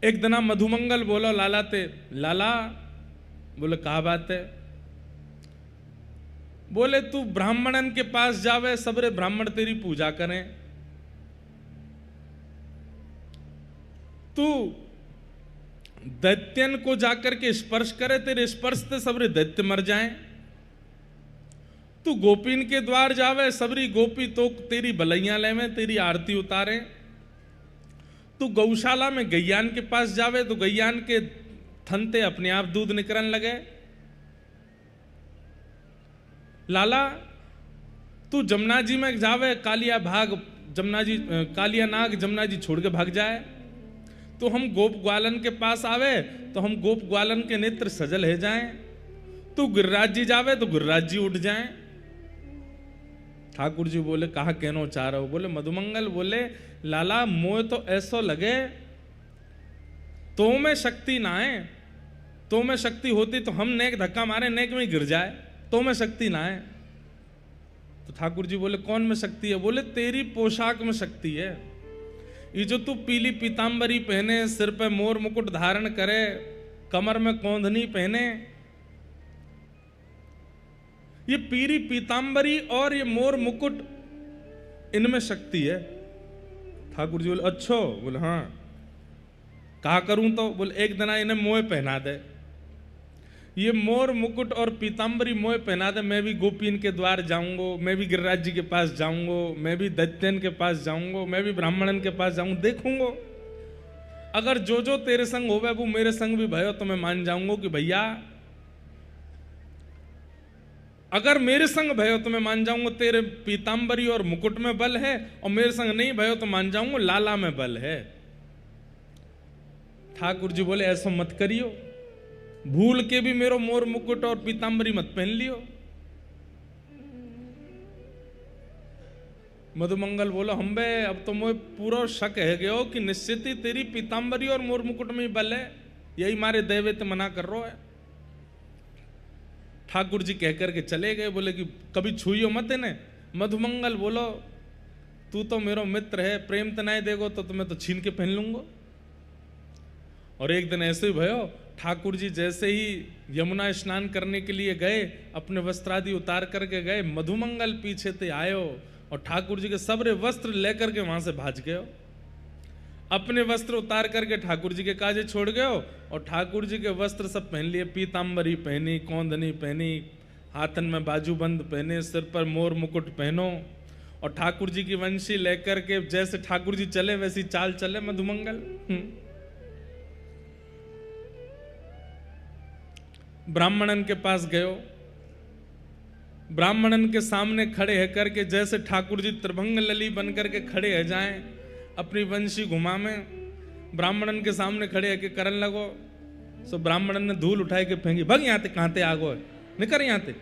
एक दिना मधुमंगल बोलो लाला ते, लाला बोले कहा बात है? बोले तू ब्राह्मणन के पास जावे, सबरे ब्राह्मण तेरी पूजा करें, तू दैत्यन को जाकर के स्पर्श करे, तेरे स्पर्श से सबरे दैत्य मर जाएं, तू गोपीन के द्वार जावे, सबरी गोपी तो तेरी बलैया लेवे, तेरी आरती उतारे, तू गौशाला में गैयान के पास जावे तो गैयान के थनते अपने आप दूध निकलने लगे। लाला तू जमुना जी में जावे, कालिया भाग जमुना जी, कालिया नाग जमुना जी छोड़ के भाग जाए, तो हम गोप ग्वालन के पास आवे तो हम गोप ग्वालन के नेत्र सजल है जाएं, तू गिरिराज जी जावे तो गिरिराज जी उठ जाएं। ठाकुर जी बोले कहा कहना चाह रहे हो? बोले मधुमंगल बोले लाला मोह तो ऐसो लगे तो में शक्ति ना है, तो में शक्ति होती तो हम नेक धक्का मारे नेक में गिर जाए, तो में शक्ति ना है। तो ठाकुर जी बोले कौन में शक्ति है? बोले तेरी पोशाक में शक्ति है। ये जो तू पीली पीतांबरी पहने, सिर पे मोर मुकुट धारण करे, कमर में कौंधनी पहने, ये पीली पीतांबरी और ये मोर मुकुट, इनमें शक्ति है। ठाकुर जी बोले अच्छा? बोले हाँ। कहा करूं? तो बोले एक दिन इन्हें मोह पहना दे, ये मोर मुकुट और पीतांबरी मोह पहना दे, मैं भी गोपीन के द्वार जाऊंगा, मैं भी गिरिराज जी के पास जाऊंगा, मैं भी दैत्यन के पास जाऊंगा, मैं भी ब्राह्मणन के पास जाऊंगा, देखूंगा अगर जो जो तेरे संग होवे वो मेरे संग भी भयो तो मैं मान जाऊंगा कि भैया, अगर मेरे संग भयो तो मैं मान जाऊंगा तेरे पीतांबरी और मुकुट में बल है, और मेरे संग नहीं भयो तो मान जाऊंगा लाला में बल है। ठाकुर जी बोले ऐसा मत करियो, भूल के भी मेरो मोर मुकुट और पीतांबरी मत पहन लियो। मधुमंगल बोलो हम बे अब तो मुझे पूरा शक है गयो कि निश्चित ही तेरी पीतांबरी और मोर मुकुट में ही बल है, यही मारे दैवेत मना कर रो है। ठाकुर जी कह करके चले गए, बोले कि कभी छुइयो मत इन्हें। मधुमंगल बोलो तू तो मेरा मित्र है, प्रेम तनाए देगो तो तुम्हें तो छीन के पहन लूंगा। और एक दिन ऐसे ही भयो, ठाकुर जी जैसे ही यमुना स्नान करने के लिए गए, अपने वस्त्रादि उतार करके गए, मधुमंगल पीछे से आयो और ठाकुर जी के सबरे वस्त्र लेकर के वहां से भाज गयो। अपने वस्त्र उतार करके ठाकुर जी के काजे छोड़ गयो और ठाकुर जी के वस्त्र सब पहन लिए, पीतांबरी पहनी, कौंदनी पहनी, हाथन में बाजूबंद पहने, सिर पर मोर मुकुट पहनो, और ठाकुर जी की वंशी लेकर के जैसे ठाकुर जी चले वैसी चाल चले मधुमंगल। ब्राह्मणन के पास गयो, ब्राह्मणन के सामने खड़े है करके जैसे ठाकुर जी त्रिभंग लली बन करके खड़े है जाएं, अपनी वंशी घुमा में ब्राह्मणन के सामने खड़े है के करन लगो। सो ब्राह्मणन ने धूल उठाए के फेंकी, भग यहाँ ते कहां ते आगो, निकर यहाँ ते,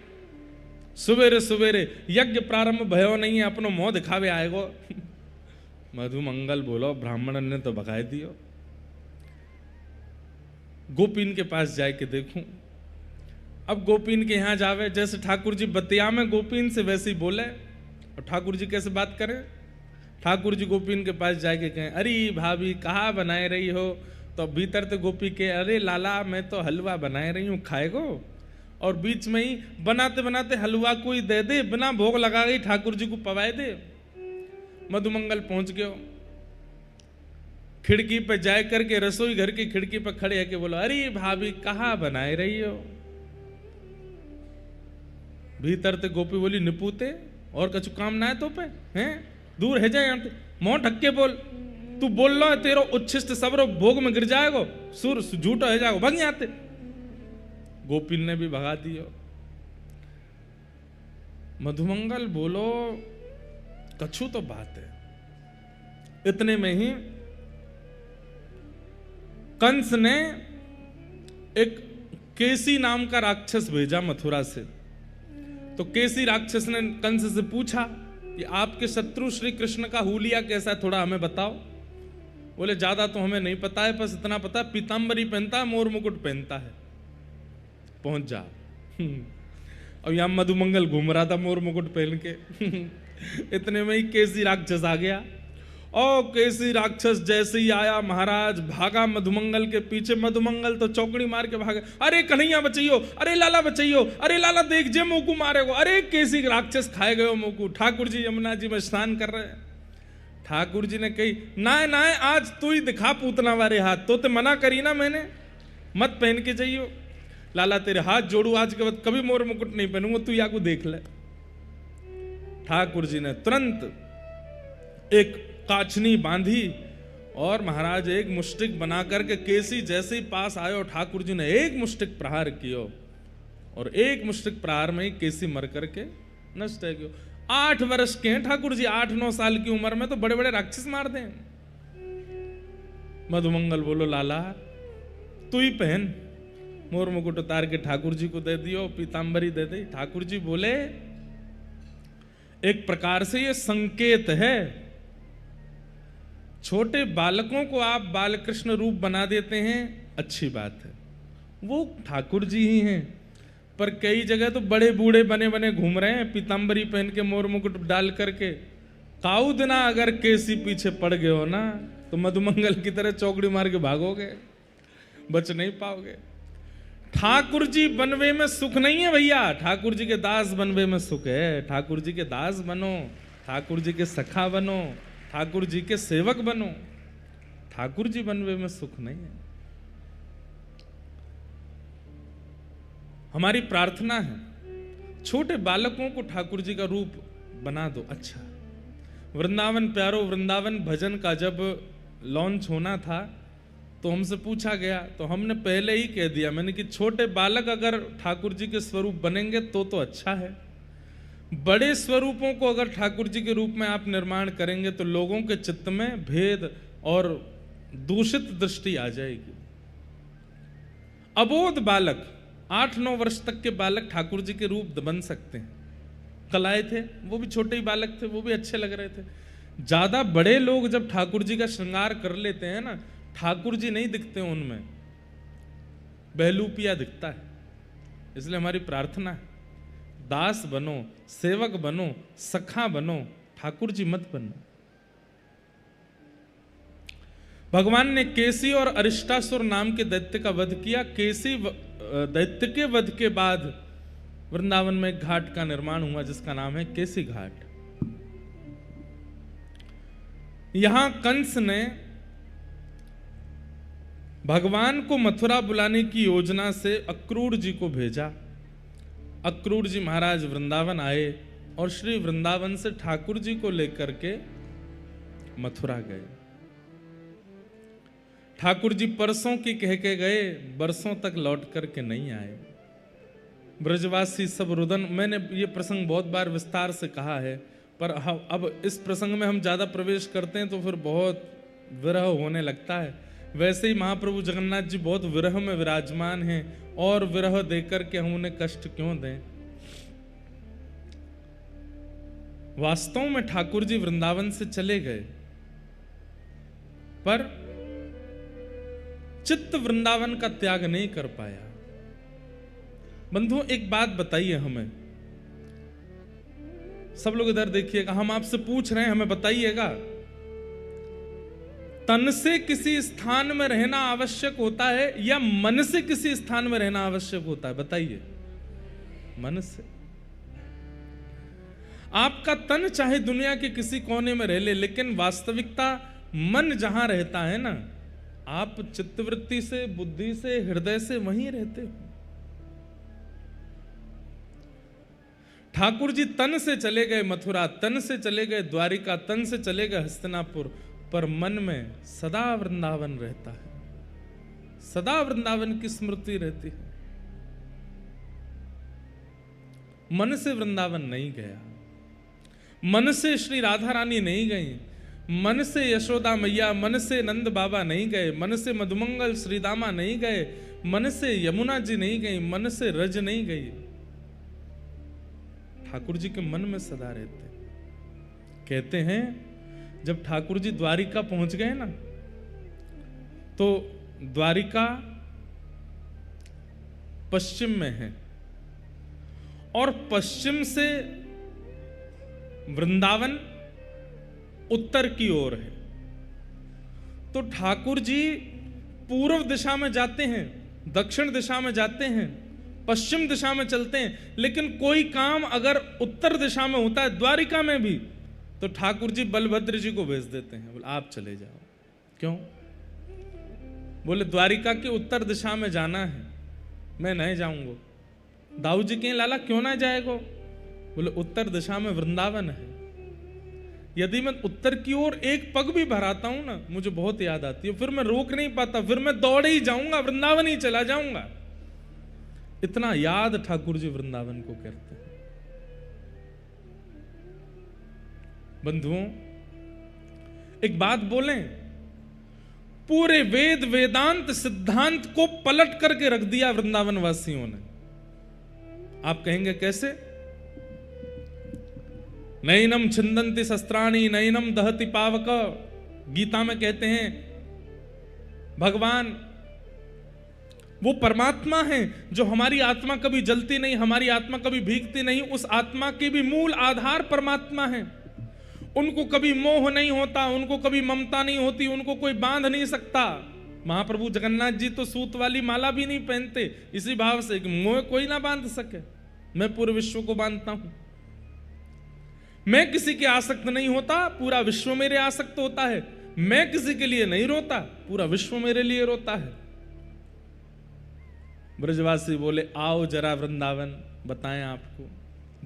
सुबेरे सुबेरे यज्ञ प्रारंभ भयो नहीं है, अपनो मुंह दिखावे आएगो। मधुमंगल बोलो ब्राह्मणन ने तो भगाए दियो, गोपीन के पास जाए के देखूं। अब गोपीन के यहां जावे, जैसे ठाकुर जी बतिया में गोपीन से वैसे ही बोले, और ठाकुर जी कैसे बात करें? ठाकुर जी गोपीन के पास जाके कहें अरे भाभी कहाँ बनाए रही हो? तो भीतर तो गोपी के अरे लाला मैं तो हलवा बनाए रही हूँ खाएगो, और बीच में ही बनाते बनाते हलवा कोई दे दे, बिना भोग लगा गई ठाकुर जी को पवाए दे। मधुमंगल पहुंच गयो, खिड़की पे जाए करके रसोई घर की खिड़की पे खड़े है के बोलो अरे भाभी कहाँ बनाए रही हो? भीतर ते गोपी बोली निपूते और कछु काम ना है तो पे हैं, दूर है जाए यहाँ, मोह ढक्के बोल, तू बोल लो तेरो उच्छिष्ट सबरो भोग में गिर जाएगो, सुर झूठो है जाएगो, भग यहाँ ते। गोपीन ने भी भगा दियो। मधुमंगल बोलो कछु तो बात है। इतने में ही कंस ने एक केसी नाम का राक्षस भेजा मथुरा से। तो केसी राक्षस ने कंस से पूछा कि आपके शत्रु श्री कृष्ण का हुलिया कैसा है, थोड़ा हमें बताओ। बोले ज्यादा तो हमें नहीं पता है, बस इतना पता है पीतांबरी पहनता है, मोर मुकुट पहनता है, पहुंच जा। अब यहां मधुमंगल घूम रहा था मोर मुकुट पहन के। इतने में ही केसी राक्षस आ गया और केसी राक्षस जैसे ही आया महाराज भागा मधुमंगल के पीछे। मधुमंगल तो चौकड़ी मार के भागे, अरे कन्हैया बचाइयो, अरे लाला बचाइयो, अरे लाला देख जे मोकू मारेगो, अरे केसी राक्षस खाए गयो मोकू। ठाकुर जी यमुना जी में स्नान कर रहे हैं। ठाकुर जी ने कही नाय नाय आज तू ही दिखा पूतना वारे हाथ, तो मना करी ना मैंने, मत पहन के जाइयो। लाला तेरे हाथ जोड़ू, आज के बाद कभी मोर मुकुट नहीं पहनूंगा, तू या को देख ले। ठाकुर जी ने तुरंत एक काछनी बांधी और महाराज एक मुष्टिक बना करके केसी जैसे ही पास आयो, ठाकुर जी ने एक मुष्टिक प्रहार कियो और एक मुष्टिक प्रहार में ही केसी मर करके नष्ट है गयो। 8 वर्ष के हैं ठाकुर जी, 8-9 साल की उम्र में तो बड़े बड़े राक्षस मार दें। मधुमंगल बोलो लाला तू ही पहन। मोर मुकुट उतार के ठाकुर जी को दे दियो, पीतांबरी दे दी। ठाकुर जी बोले एक प्रकार से ये संकेत है, छोटे बालकों को आप बालकृष्ण रूप बना देते हैं, अच्छी बात है, वो ठाकुर जी ही हैं। पर कई जगह तो बड़े बूढ़े बने बने घूम रहे हैं, पीतांबरी पहन के मोर मुकुट डाल करके। काऊ दिना अगर केसी पीछे पड़ गए हो ना, तो मधुमंगल की तरह चौकड़ी मार के भागोगे, बच नहीं पाओगे। ठाकुर जी बनवे में सुख नहीं है भैया, ठाकुर जी के दास बनवे में सुख है। ठाकुर जी के दास बनो, ठाकुर जी के सखा बनो, ठाकुर जी के सेवक बनो। ठाकुर जी बनवे में सुख नहीं है। हमारी प्रार्थना है छोटे बालकों को ठाकुर जी का रूप बना दो। अच्छा, वृंदावन प्यारो वृंदावन भजन का जब लॉन्च होना था तो हमसे पूछा गया, तो हमने पहले ही कह दिया मैंने कि छोटे बालक अगर ठाकुर जी के स्वरूप बनेंगे तो अच्छा है। बड़े स्वरूपों को अगर ठाकुर जी के रूप में आप निर्माण करेंगे तो लोगों के चित्त में भेद और दूषित दृष्टि आ जाएगी। अबोध बालक 8-9 वर्ष तक के बालक ठाकुर जी के रूप बन सकते हैं। कलाए थे वो भी छोटे ही बालक थे, वो भी अच्छे लग रहे थे। ज्यादा बड़े लोग जब ठाकुर जी का श्रृंगार कर लेते हैं ना, ठाकुर जी नहीं दिखते उनमें, बहलूपिया दिखता है। इसलिए हमारी प्रार्थना है दास बनो, सेवक बनो, सखा बनो, ठाकुर जी मत बनो। भगवान ने केसी और अरिष्टासुर नाम के दैत्य का वध किया। केसी दैत्य के वध के बाद वृंदावन में एक घाट का निर्माण हुआ जिसका नाम है केसी घाट। यहां कंस ने भगवान को मथुरा बुलाने की योजना से अक्रूर जी को भेजा। अक्रूर जी महाराज वृंदावन आए और श्री वृंदावन से ठाकुर जी को लेकर के मथुरा गए। ठाकुर जी परसों की कह के गए, बरसों तक लौट करके नहीं आए। ब्रजवासी सब रुदन, मैंने ये प्रसंग बहुत बार विस्तार से कहा है, पर अब इस प्रसंग में हम ज्यादा प्रवेश करते हैं तो फिर बहुत विरह होने लगता है। वैसे ही महाप्रभु जगन्नाथ जी बहुत विरह में विराजमान हैं, और विरह देकर के हम उन्हें कष्ट क्यों दें। वास्तव में ठाकुर जी वृंदावन से चले गए, पर चित्त वृंदावन का त्याग नहीं कर पाया। बंधुओं एक बात बताइए हमें, सब लोग इधर देखिएगा, हम आपसे पूछ रहे हैं, हमें बताइएगा, तन से किसी स्थान में रहना आवश्यक होता है या मन से किसी स्थान में रहना आवश्यक होता है? बताइए। मन से। आपका तन चाहे दुनिया के किसी कोने में रह ले, लेकिन वास्तविकता मन जहां रहता है ना, आप चित्तवृत्ति से, बुद्धि से, हृदय से वहीं रहते हो। ठाकुर जी तन से चले गए मथुरा, तन से चले गए द्वारिका, तन से चले गए हस्तिनापुर, पर मन में सदा वृंदावन रहता है, सदा वृंदावन की स्मृति रहती है। मन से वृंदावन नहीं गया, मन से श्री राधा रानी नहीं गई, मन से यशोदा मैया, मन से नंद बाबा नहीं गए, मन से मधुमंगल श्रीदामा नहीं गए, मन से यमुना जी नहीं गई, मन से रज नहीं गई। ठाकुर जी के मन में सदा रहते। कहते हैं जब ठाकुर जी द्वारिका पहुंच गए ना, तो द्वारिका पश्चिम में है और पश्चिम से वृंदावन उत्तर की ओर है। तो ठाकुर जी पूर्व दिशा में जाते हैं, दक्षिण दिशा में जाते हैं, पश्चिम दिशा में चलते हैं, लेकिन कोई काम अगर उत्तर दिशा में होता है द्वारिका में भी, तो ठाकुर जी बलभद्र जी को भेज देते हैं, बोले आप चले जाओ। क्यों? बोले द्वारिका की उत्तर दिशा में जाना है, मैं नहीं जाऊंगा। दाऊ जी कहें लाला क्यों ना जाएगो? बोले उत्तर दिशा में वृंदावन है, यदि मैं उत्तर की ओर एक पग भी भराता हूं ना, मुझे बहुत याद आती है, फिर मैं रोक नहीं पाता, फिर मैं दौड़ ही जाऊंगा, वृंदावन ही चला जाऊंगा। इतना याद ठाकुर जी वृंदावन को करते हैं। बंधुओं, एक बात बोलें, पूरे वेद वेदांत सिद्धांत को पलट करके रख दिया वृंदावन वासियों ने। आप कहेंगे कैसे? नैनम छिंदंती शस्त्राणी नैनम दहति पावक, गीता में कहते हैं भगवान वो परमात्मा है जो हमारी आत्मा कभी जलती नहीं, हमारी आत्मा कभी भीगती नहीं, उस आत्मा के भी मूल आधार परमात्मा है। उनको कभी मोह नहीं होता, उनको कभी ममता नहीं होती, उनको कोई बांध नहीं सकता। महाप्रभु जगन्नाथ जी तो सूत वाली माला भी नहीं पहनते, इसी भाव से कि मोह कोई ना बांध सके, मैं पूरे विश्व को बांधता हूं। मैं किसी के आसक्त नहीं होता, पूरा विश्व मेरे आसक्त होता है। मैं किसी के लिए नहीं रोता, पूरा विश्व मेरे लिए रोता है। ब्रजवासी बोले आओ जरा वृंदावन बताएं आपको।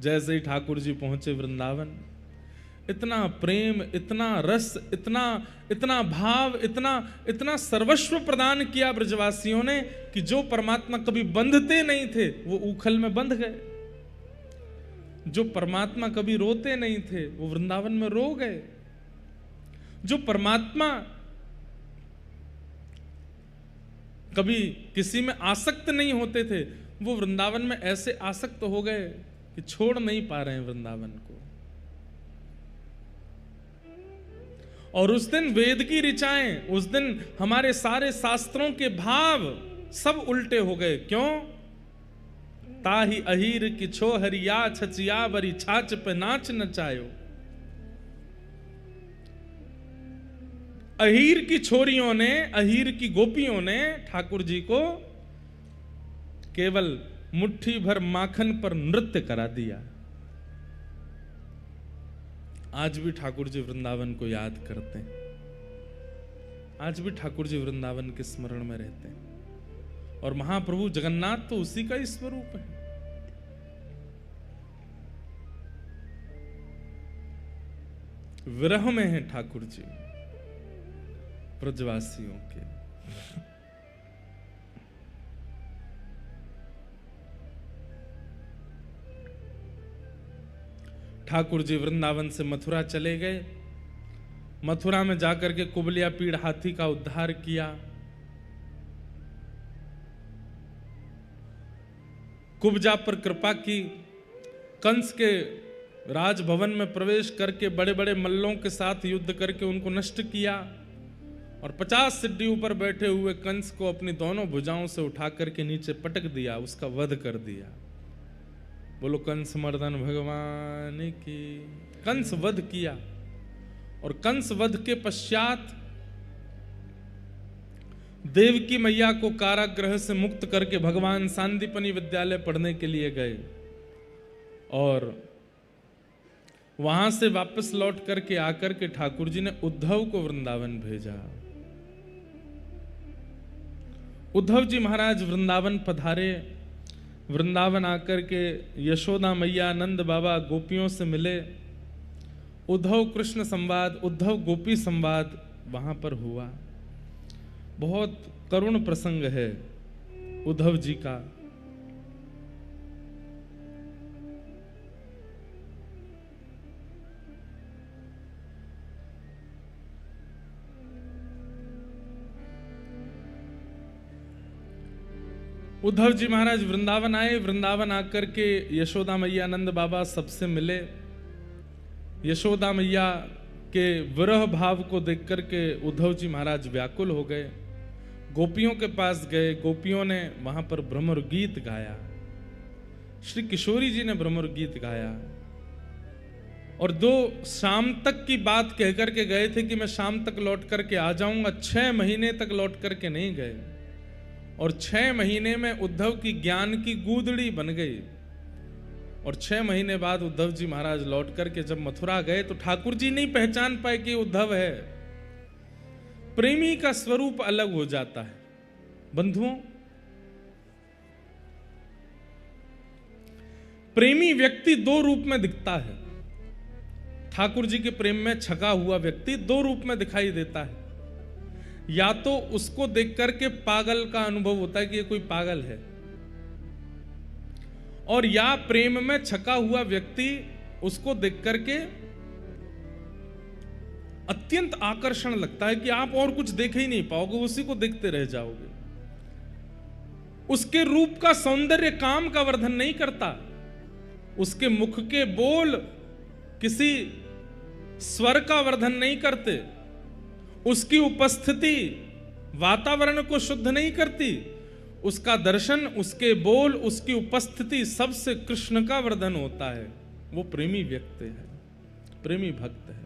जैसे ही ठाकुर जी पहुंचे वृंदावन, इतना प्रेम, इतना रस, इतना भाव, इतना सर्वस्व प्रदान किया ब्रजवासियों ने कि जो परमात्मा कभी बंधते नहीं थे वो उखल में बंध गए, जो परमात्मा कभी रोते नहीं थे वो वृंदावन में रो गए, जो परमात्मा कभी किसी में आसक्त नहीं होते थे वो वृंदावन में ऐसे आसक्त हो गए कि छोड़ नहीं पा रहे हैं वृंदावन को। और उस दिन वेद की ऋचाएं, उस दिन हमारे सारे शास्त्रों के भाव सब उल्टे हो गए। क्यों? ताही अहीर की छोहरिया छचिया बरी छाछ पे नाच नचायो। अहीर की छोरियों ने, अहीर की गोपियों ने ठाकुर जी को केवल मुट्ठी भर माखन पर नृत्य करा दिया। आज भी ठाकुर जी वृंदावन को याद करते हैं, आज भी ठाकुर जी वृंदावन के स्मरण में रहते हैं। और महाप्रभु जगन्नाथ तो उसी का ही स्वरूप है। विरह में है ठाकुर जी ब्रजवासियों के। ठाकुर जी वृंदावन से मथुरा चले गए। मथुरा में जाकर के कुबलिया पीड़ हाथी का उद्धार किया। कुब्जा पर कृपा की, कंस के राजभवन में प्रवेश करके बड़े बड़े मल्लों के साथ युद्ध करके उनको नष्ट किया और 50 सिड्डी ऊपर बैठे हुए कंस को अपनी दोनों भुजाओं से उठा करके नीचे पटक दिया, उसका वध कर दिया। बोलो कंस मर्दन भगवान की। कंस वध किया और कंस वध के पश्चात देवकी मैया को कारागृह से मुक्त करके भगवान सांदीपनि विद्यालय पढ़ने के लिए गए और वहां से वापस लौट करके आकर के ठाकुर जी ने उद्धव को वृंदावन भेजा। उद्धव जी महाराज वृंदावन पधारे। वृंदावन आकर के यशोदा मैया, नंद बाबा, गोपियों से मिले। उद्धव कृष्ण संवाद, उद्धव गोपी संवाद वहां पर हुआ। बहुत करुण प्रसंग है उद्धव जी का। उद्धव जी महाराज वृंदावन आए। वृंदावन आकर के यशोदा मैया, नंद बाबा सबसे मिले। यशोदा मैया के विरह भाव को देख करके उद्धव जी महाराज व्याकुल हो गए। गोपियों के पास गए। गोपियों ने वहां पर भ्रमर गीत गाया। श्री किशोरी जी ने भ्रमर गीत गाया। और दो शाम तक की बात कह करके गए थे कि मैं शाम तक लौट करके आ जाऊंगा, 6 महीने तक लौट करके नहीं गए, और 6 महीने में उद्धव की ज्ञान की गूदड़ी बन गई। और 6 महीने बाद उद्धव जी महाराज लौट करके जब मथुरा गए तो ठाकुर जी नहीं पहचान पाए कि उद्धव है। प्रेमी का स्वरूप अलग हो जाता है बंधुओं। प्रेमी व्यक्ति 2 रूप में दिखता है। ठाकुर जी के प्रेम में छका हुआ व्यक्ति 2 रूप में दिखाई देता है। या तो उसको देख करके पागल का अनुभव होता है कि ये कोई पागल है, और या प्रेम में छका हुआ व्यक्ति उसको देख करके अत्यंत आकर्षण लगता है कि आप और कुछ देख ही नहीं पाओगे, उसी को देखते रह जाओगे। उसके रूप का सौंदर्य काम का वर्धन नहीं करता, उसके मुख के बोल किसी स्वर का वर्धन नहीं करते, उसकी उपस्थिति वातावरण को शुद्ध नहीं करती, उसका दर्शन, उसके बोल, उसकी उपस्थिति सबसे कृष्ण का वर्धन होता है। वो प्रेमी व्यक्ति है, प्रेमी भक्त है।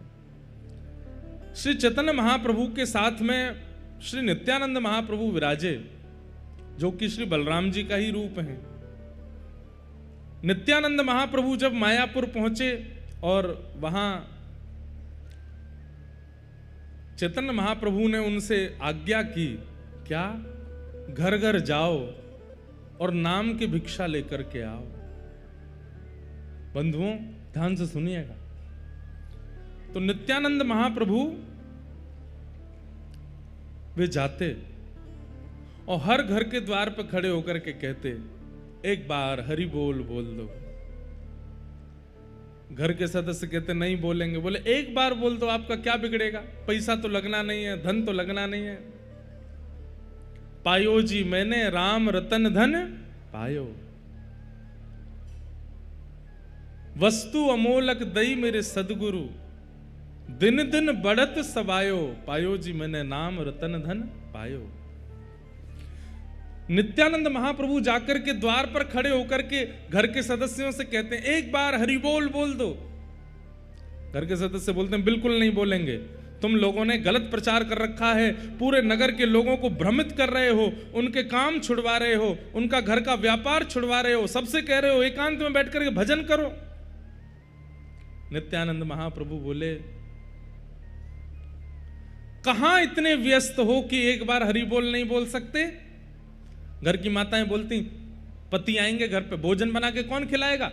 श्री चैतन्य महाप्रभु के साथ में श्री नित्यानंद महाप्रभु विराजे, जो कि श्री बलराम जी का ही रूप है। नित्यानंद महाप्रभु जब मायापुर पहुंचे और वहां चैतन्य महाप्रभु ने उनसे आज्ञा की, क्या? घर घर जाओ और नाम की भिक्षा लेकर के आओ। बंधुओं ध्यान से सुनिएगा। तो नित्यानंद महाप्रभु वे जाते और हर घर के द्वार पर खड़े होकर के कहते, एक बार हरि बोल बोल दो। घर के सदस्य कहते नहीं बोलेंगे। बोले एक बार बोल दो, आपका क्या बिगड़ेगा, पैसा तो लगना नहीं है, धन तो लगना नहीं है। पायो जी मैंने राम रतन धन पायो, वस्तु अमोलक दई मेरे सदगुरु, दिन दिन बढ़त सवायो, पायो जी मैंने नाम रतन धन पायो। नित्यानंद महाप्रभु जाकर के द्वार पर खड़े होकर के घर के सदस्यों से कहते हैं, एक बार हरि बोल बोल दो। घर के सदस्य बोलते हैं बिल्कुल नहीं बोलेंगे, तुम लोगों ने गलत प्रचार कर रखा है, पूरे नगर के लोगों को भ्रमित कर रहे हो, उनके काम छुड़वा रहे हो, उनका घर का व्यापार छुड़वा रहे हो, सबसे कह रहे हो एकांत में बैठ करके भजन करो। नित्यानंद महाप्रभु बोले, कहां इतने व्यस्त हो कि एक बार हरि बोल नहीं बोल सकते? घर की माताएं बोलती, पति आएंगे घर पे, भोजन बना के कौन खिलाएगा?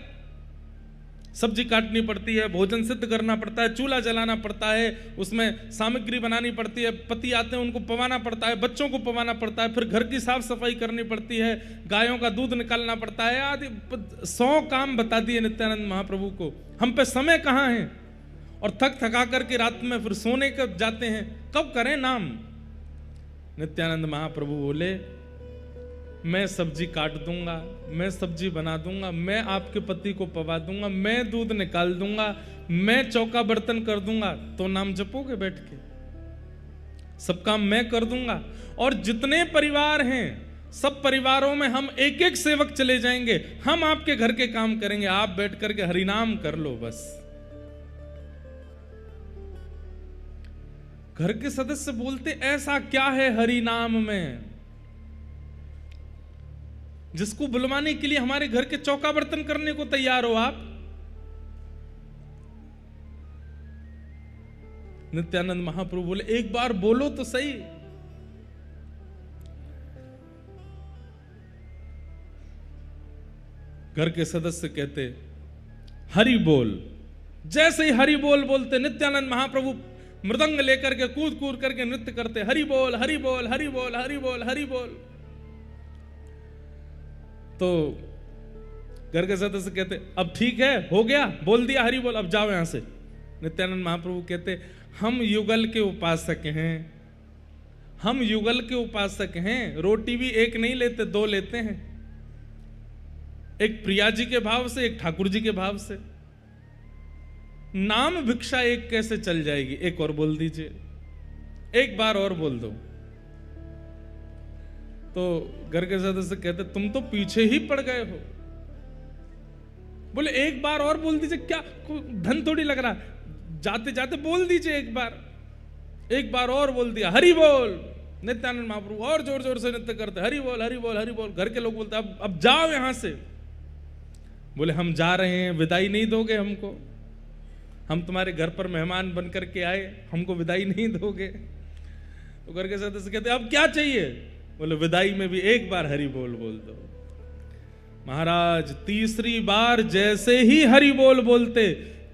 सब्जी काटनी पड़ती है, भोजन सिद्ध करना पड़ता है, चूल्हा जलाना पड़ता है, उसमें सामग्री बनानी पड़ती है, पति आते हैं उनको पवाना पड़ता है, बच्चों को पवाना पड़ता है, फिर घर की साफ सफाई करनी पड़ती है, गायों का दूध निकालना पड़ता है, आदि 100 काम बता दिए नित्यानंद महाप्रभु को। हम पे समय कहाँ है? और थक थका करके रात में फिर सोने कब जाते हैं, कब करें नाम? नित्यानंद महाप्रभु बोले, मैं सब्जी काट दूंगा, मैं सब्जी बना दूंगा, मैं आपके पति को पवा दूंगा, मैं दूध निकाल दूंगा, मैं चौका बर्तन कर दूंगा, तो नाम जपोगे बैठ के? सब काम मैं कर दूंगा। और जितने परिवार हैं सब परिवारों में हम एक एक सेवक चले जाएंगे, हम आपके घर के काम करेंगे, आप बैठ करके हरिनाम कर लो बस। घर के सदस्य बोलते, ऐसा क्या है हरिनाम में जिसको बुलवाने के लिए हमारे घर के चौका बर्तन करने को तैयार हो आप? नित्यानंद महाप्रभु बोले, एक बार बोलो तो सही। घर के सदस्य कहते, हरि बोल। जैसे ही हरि बोल बोलते, नित्यानंद महाप्रभु मृदंग लेकर के कूद कूद करके नृत्य करते, हरि बोल हरि बोल हरि बोल हरि बोल हरि बोल। तो घर के सदस्य कहते, अब ठीक है, हो गया, बोल दिया हरि बोल, अब जाओ यहां से। नित्यानंद महाप्रभु कहते, हम युगल के उपासक हैं, हम युगल के उपासक हैं, रोटी भी एक नहीं लेते, 2 लेते हैं, एक प्रिया जी के भाव से, एक ठाकुर जी के भाव से। नाम भिक्षा एक कैसे चल जाएगी? एक और बोल दीजिए, एक बार और बोल दो। तो घर के सदस्य कहते, तुम तो पीछे ही पड़ गए हो, बोले एक बार और बोल दीजिए, क्या धन थोड़ी लग रहा, जाते जाते बोल दीजिए एक बार और बोल दिया, हरि बोल। नित्यानंद महाप्रभु और जोर जोर से नृत्य करते, हरि बोल हरि बोल हरि बोल। घर के लोग बोलते अब जाओ यहां से। बोले हम जा रहे हैं, विदाई नहीं दोगे हमको? हम तुम्हारे घर पर मेहमान बन करके आए, हमको विदाई नहीं दोगे? तो घर के सदस्य कहते अब क्या चाहिए? बोले विदाई में भी एक बार हरि बोल बोल दो। महाराज तीसरी बार जैसे ही हरि बोल बोलते,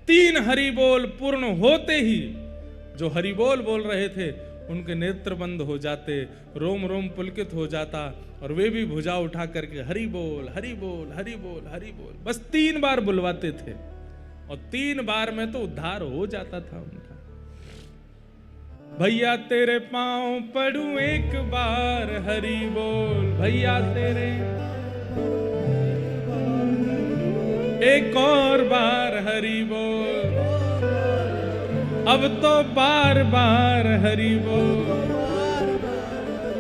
3 हरि बोल पूर्ण होते ही जो हरि बोल बोल रहे थे उनके नेत्र बंद हो जाते, रोम रोम पुलकित हो जाता, और वे भी भुजा उठा करके हरि बोल हरि बोल हरि बोल हरि बोल बस 3 बार बुलवाते थे, और 3 बार में तो उद्धार हो जाता था उनका। भैया तेरे पांव पड़ू एक बार हरि बोल, भैया तेरे एक और बार हरि बोल, अब तो बार बार हरि बोल।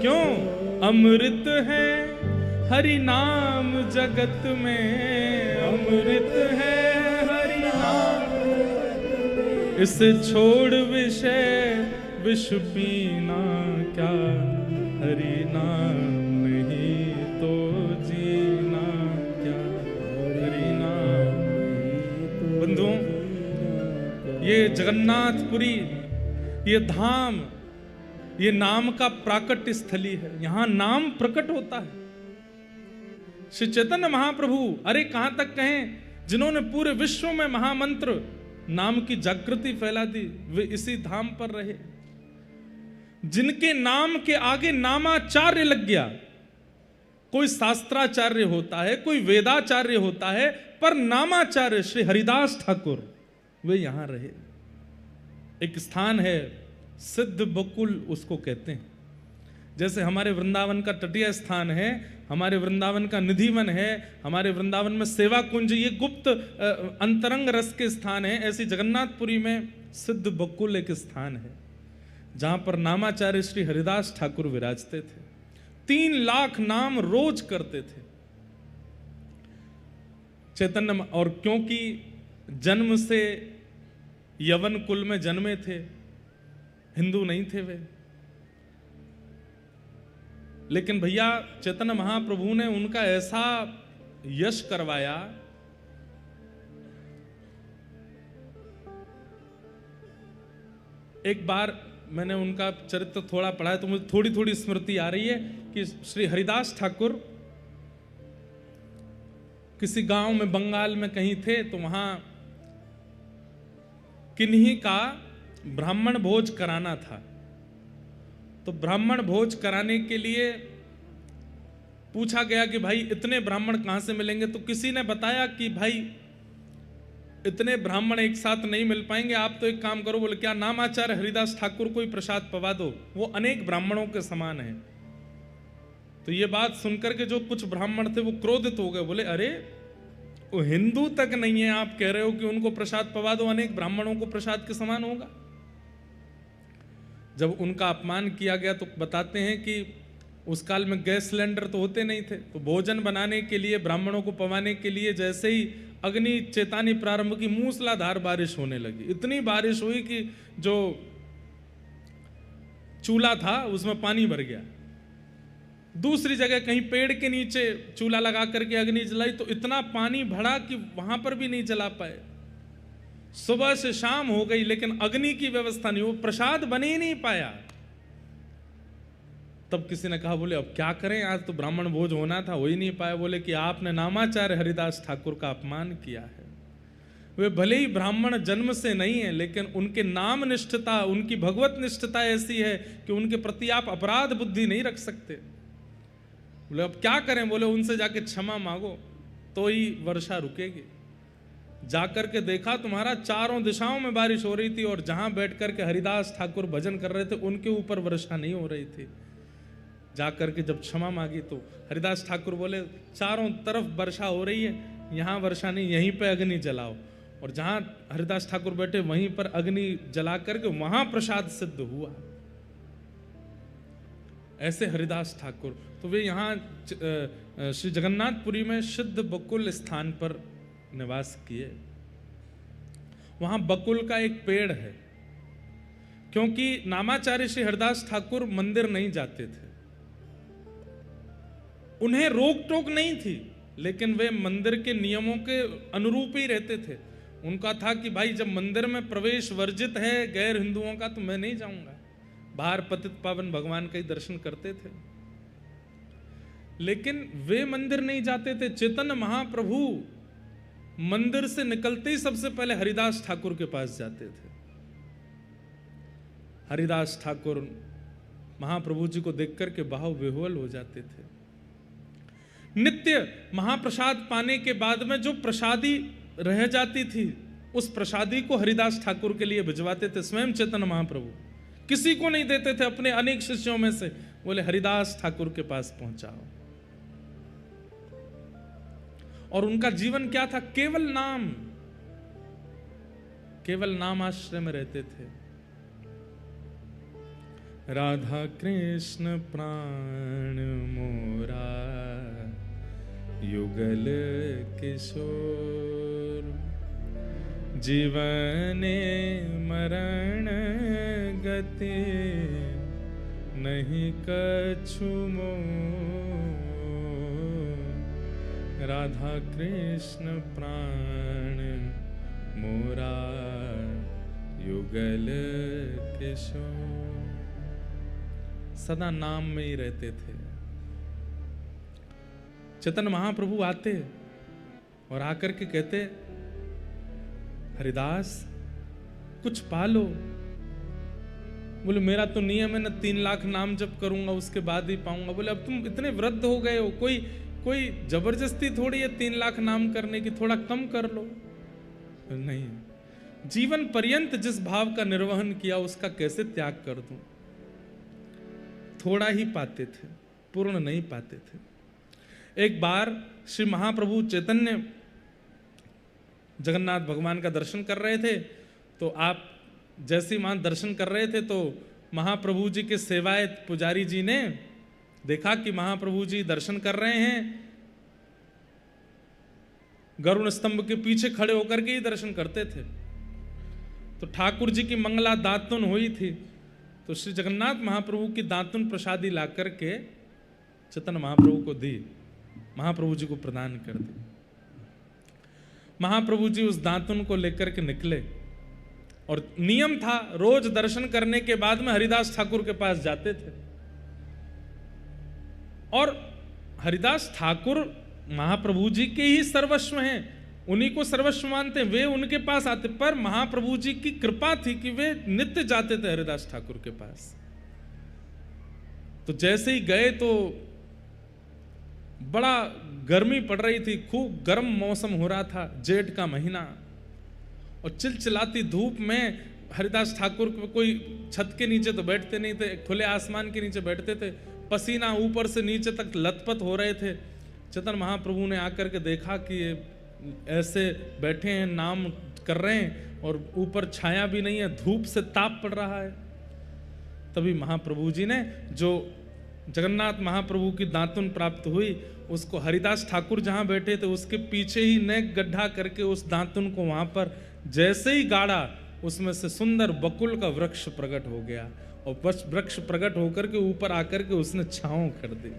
क्यों? अमृत है हरि नाम जगत में, अमृत है हरि नाम, इसे छोड़ विषय विष पीना क्या, हरि नाम नहीं तो जीना क्या, हरि नाम। बंधुओं, ये जगन्नाथपुरी, ये धाम, ये नाम का प्राकट्य स्थली है, यहां नाम प्रकट होता है। श्री चैतन्य महाप्रभु, अरे कहां तक कहें, जिन्होंने पूरे विश्व में महामंत्र नाम की जागृति फैला दी, वे इसी धाम पर रहे। जिनके नाम के आगे नामाचार्य लग गया, कोई शास्त्राचार्य होता है, कोई वेदाचार्य होता है, पर नामाचार्य श्री हरिदास ठाकुर वे यहां रहे। एक स्थान है सिद्ध बकुल उसको कहते हैं, जैसे हमारे वृंदावन का तटीय स्थान है, हमारे वृंदावन का निधिवन है, हमारे वृंदावन में सेवा कुंज, ये गुप्त अंतरंग रस के स्थान है, ऐसी जगन्नाथपुरी में सिद्ध बकुल एक स्थान है जहां पर नामाचार्य श्री हरिदास ठाकुर विराजते थे। 3 लाख नाम रोज करते थे चैतन्य। और क्योंकि जन्म से यवन कुल में जन्मे थे, हिंदू नहीं थे वे, लेकिन भैया चैतन्य महाप्रभु ने उनका ऐसा यश करवाया, एक बार मैंने उनका चरित्र थोड़ा पढ़ा है तो मुझे थोड़ी थोड़ी स्मृति आ रही है कि श्री हरिदास ठाकुर किसी गांव में बंगाल में कहीं थे, तो वहां किन्हीं का ब्राह्मण भोज कराना था। तो ब्राह्मण भोज कराने के लिए पूछा गया कि भाई इतने ब्राह्मण कहां से मिलेंगे? तो किसी ने बताया कि भाई इतने ब्राह्मण एक साथ नहीं मिल पाएंगे, आप तो एक काम करो। बोले क्या? नामाचार्य हरिदास ठाकुर को ही प्रसाद पवा दो, वो अनेक ब्राह्मणों के समान है। तो ये बात सुनकर के जो कुछ ब्राह्मण थे वो क्रोधित हो गए, बोले अरे वो हिंदू तक नहीं है, आप कह रहे हो कि उनको प्रसाद पवा दो, अनेक ब्राह्मणों को प्रसाद के समान होगा। जब उनका अपमान किया गया तो बताते हैं कि उस काल में गैस सिलेंडर तो होते नहीं थे, तो भोजन बनाने के लिए, ब्राह्मणों को पवाने के लिए जैसे ही अग्नि चेतानी प्रारंभ की, मूसलाधार बारिश होने लगी। इतनी बारिश हुई कि जो चूल्हा था उसमें पानी भर गया। दूसरी जगह कहीं पेड़ के नीचे चूल्हा लगा करके अग्नि जलाई तो इतना पानी भरा कि वहां पर भी नहीं जला पाए। सुबह से शाम हो गई लेकिन अग्नि की व्यवस्था नहीं, वो प्रसाद बने ही नहीं पाया। तब किसी ने कहा, बोले अब क्या करें, आज तो ब्राह्मण भोज होना था, हो ही नहीं पाया। बोले कि आपने नामाचार्य हरिदास ठाकुर का अपमान किया है। वे भले ही ब्राह्मण जन्म से नहीं है, लेकिन उनके नाम निष्ठता, उनकी भगवत निष्ठता ऐसी है कि उनके प्रति आप अपराध बुद्धि नहीं रख सकते। बोले अब क्या करें? बोले उनसे जाके क्षमा मांगो तो ही वर्षा रुकेगी। जाकर के देखा, तुम्हारा चारों दिशाओं में बारिश हो रही थी और जहां बैठ करके हरिदास ठाकुर भजन कर रहे थे उनके ऊपर वर्षा नहीं हो रही थी। जाकर के जब क्षमा मांगी तो हरिदास ठाकुर बोले चारों तरफ वर्षा हो रही है, यहाँ वर्षा नहीं, यहीं पे अग्नि जलाओ। और जहां हरिदास ठाकुर बैठे वहीं पर अग्नि जला करके वहां प्रसाद सिद्ध हुआ। ऐसे हरिदास ठाकुर, तो वे यहाँ श्री जगन्नाथपुरी में सिद्ध बकुल स्थान पर निवास किए। वहां बकुल का एक पेड़ है, क्योंकि नामाचार्य श्री हरिदास ठाकुर मंदिर नहीं जाते थे, उन्हें रोक टोक नहीं थी, लेकिन वे मंदिर के नियमों के अनुरूप ही रहते थे। उनका था कि भाई जब मंदिर में प्रवेश वर्जित है गैर हिंदुओं का तो मैं नहीं जाऊंगा। बाहर पतित पावन भगवान का ही दर्शन करते थे, लेकिन वे मंदिर नहीं जाते थे। चैतन्य महाप्रभु मंदिर से निकलते ही सबसे पहले हरिदास ठाकुर के पास जाते थे। हरिदास ठाकुर महाप्रभु जी को देख करके भाव विह्वल हो जाते थे। नित्य महाप्रसाद पाने के बाद में जो प्रसादी रह जाती थी, उस प्रसादी को हरिदास ठाकुर के लिए भिजवाते थे स्वयं चैतन्य महाप्रभु। किसी को नहीं देते थे, अपने अनेक शिष्यों में से बोले हरिदास ठाकुर के पास पहुंचाओ। और उनका जीवन क्या था? केवल नाम, केवल नाम आश्रय में रहते थे। राधा कृष्ण प्राण मोरा युगल किशोर, जीवने मरण गति नहीं कछु मोर। राधा कृष्ण प्राण मोरा युगल किशोर। सदा नाम में ही रहते थे। चैतन्य महाप्रभु आते और आकर के कहते हरिदास कुछ पालो। बोले मेरा तो नियम है ना 3 लाख नाम जप करूंगा उसके बाद ही पाऊंगा। बोले अब तुम इतने वृद्ध हो गए हो, कोई जबरदस्ती थोड़ी है 3 लाख नाम करने की, थोड़ा कम कर लो। नहीं, जीवन पर्यंत जिस भाव का निर्वहन किया उसका कैसे त्याग कर दूं। थोड़ा ही पाते थे, पूर्ण नहीं पाते थे। एक बार श्री महाप्रभु चैतन्य जगन्नाथ भगवान का दर्शन कर रहे थे, तो आप जैसे ही वहां दर्शन कर रहे थे तो महाप्रभु जी के सेवायत पुजारी जी ने देखा कि महाप्रभु जी दर्शन कर रहे हैं, गरुड़ स्तंभ के पीछे खड़े होकर के ही दर्शन करते थे। तो ठाकुर जी की मंगला दातुन हुई थी, तो श्री जगन्नाथ महाप्रभु की दातुन प्रसादी ला करके चैतन्य महाप्रभु को दी, महाप्रभु जी को प्रदान कर दी। महाप्रभु जी उस दातुन को लेकर के निकले और नियम था रोज दर्शन करने के बाद में हरिदास ठाकुर के पास जाते थे। और हरिदास ठाकुर महाप्रभु जी के ही सर्वस्व हैं, उन्हीं को सर्वस्व मानते हैं, वे उनके पास आते। पर महाप्रभु जी की कृपा थी कि वे नित्य जाते थे हरिदास ठाकुर के पास। तो जैसे ही गए तो बड़ा गर्मी पड़ रही थी, खूब गर्म मौसम हो रहा था, जेठ का महीना, और चिलचिलाती धूप में हरिदास ठाकुर कोई छत के नीचे तो बैठते नहीं थे, खुले आसमान के नीचे बैठते थे, पसीना ऊपर से नीचे तक लथपथ हो रहे थे। चैतन्य महाप्रभु ने आकर के देखा कि ये ऐसे बैठे हैं, नाम कर रहे हैं और ऊपर छाया भी नहीं है, धूप से ताप पड़ रहा है। तभी महाप्रभु जी ने जो जगन्नाथ महाप्रभु की दातुन प्राप्त हुई उसको हरिदास ठाकुर जहां बैठे थे उसके पीछे ही नेक गड्ढा करके उस दातुन को वहां पर जैसे ही गाड़ा, उसमें से सुंदर बकुल का वृक्ष प्रकट हो गया और वृक्ष प्रकट होकर के ऊपर आकर के उसने छांव कर दी।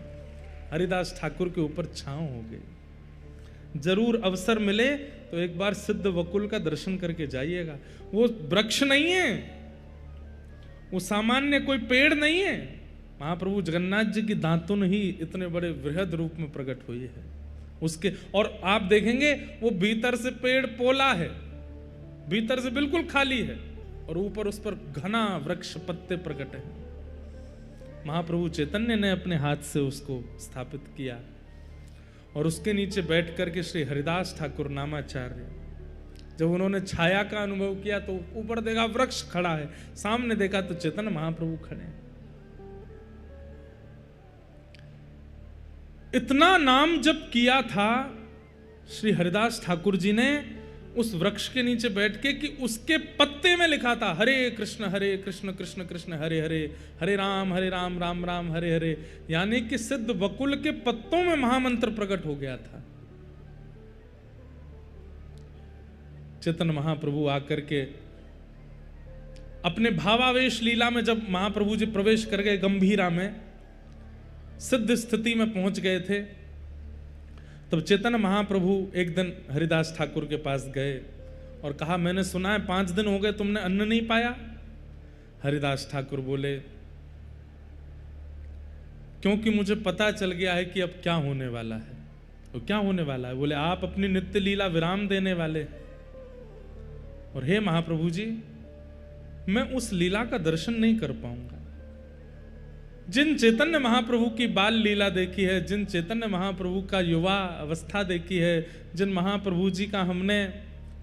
हरिदास ठाकुर के ऊपर छांव हो गई। जरूर अवसर मिले तो एक बार सिद्ध वकुल का दर्शन करके जाइएगा। वो वृक्ष नहीं है, वो सामान्य कोई पेड़ नहीं है, महाप्रभु जगन्नाथ जी की दातुन ही इतने बड़े वृहद रूप में प्रकट हुई है उसके। और आप देखेंगे वो भीतर से पेड़ पोला है, भीतर से बिल्कुल खाली है, और ऊपर उस पर घना वृक्ष पत्ते प्रकट है। महाप्रभु चैतन्य ने अपने हाथ से उसको स्थापित किया और उसके नीचे बैठ करके श्री हरिदास ठाकुर नामाचार्य जब उन्होंने छाया का अनुभव किया तो ऊपर देखा वृक्ष खड़ा है, सामने देखा तो चैतन्य महाप्रभु खड़े हैं। इतना नाम जब किया था श्री हरिदास ठाकुर जी ने उस वृक्ष के नीचे बैठ के कि उसके पत्ते में लिखा था हरे कृष्ण कृष्ण कृष्ण हरे हरे, हरे राम राम राम हरे हरे। यानी कि सिद्ध वकुल के पत्तों में महामंत्र प्रकट हो गया था। चैतन्य महाप्रभु आकर के अपने भावावेश लीला में जब महाप्रभु जी प्रवेश कर गए गंभीरा में, सिद्ध स्थिति में पहुंच गए थे, तब चैतन्य महाप्रभु एक दिन हरिदास ठाकुर के पास गए और कहा, मैंने सुना है 5 दिन हो गए तुमने अन्न नहीं पाया। हरिदास ठाकुर बोले, क्योंकि मुझे पता चल गया है कि अब क्या होने वाला है। तो क्या होने वाला है? बोले, आप अपनी नित्य लीला विराम देने वाले, और हे महाप्रभु जी, मैं उस लीला का दर्शन नहीं कर पाऊंगा। जिन चैतन्य महाप्रभु की बाल लीला देखी है, जिन चैतन्य महाप्रभु का युवा अवस्था देखी है, जिन महाप्रभु जी का हमने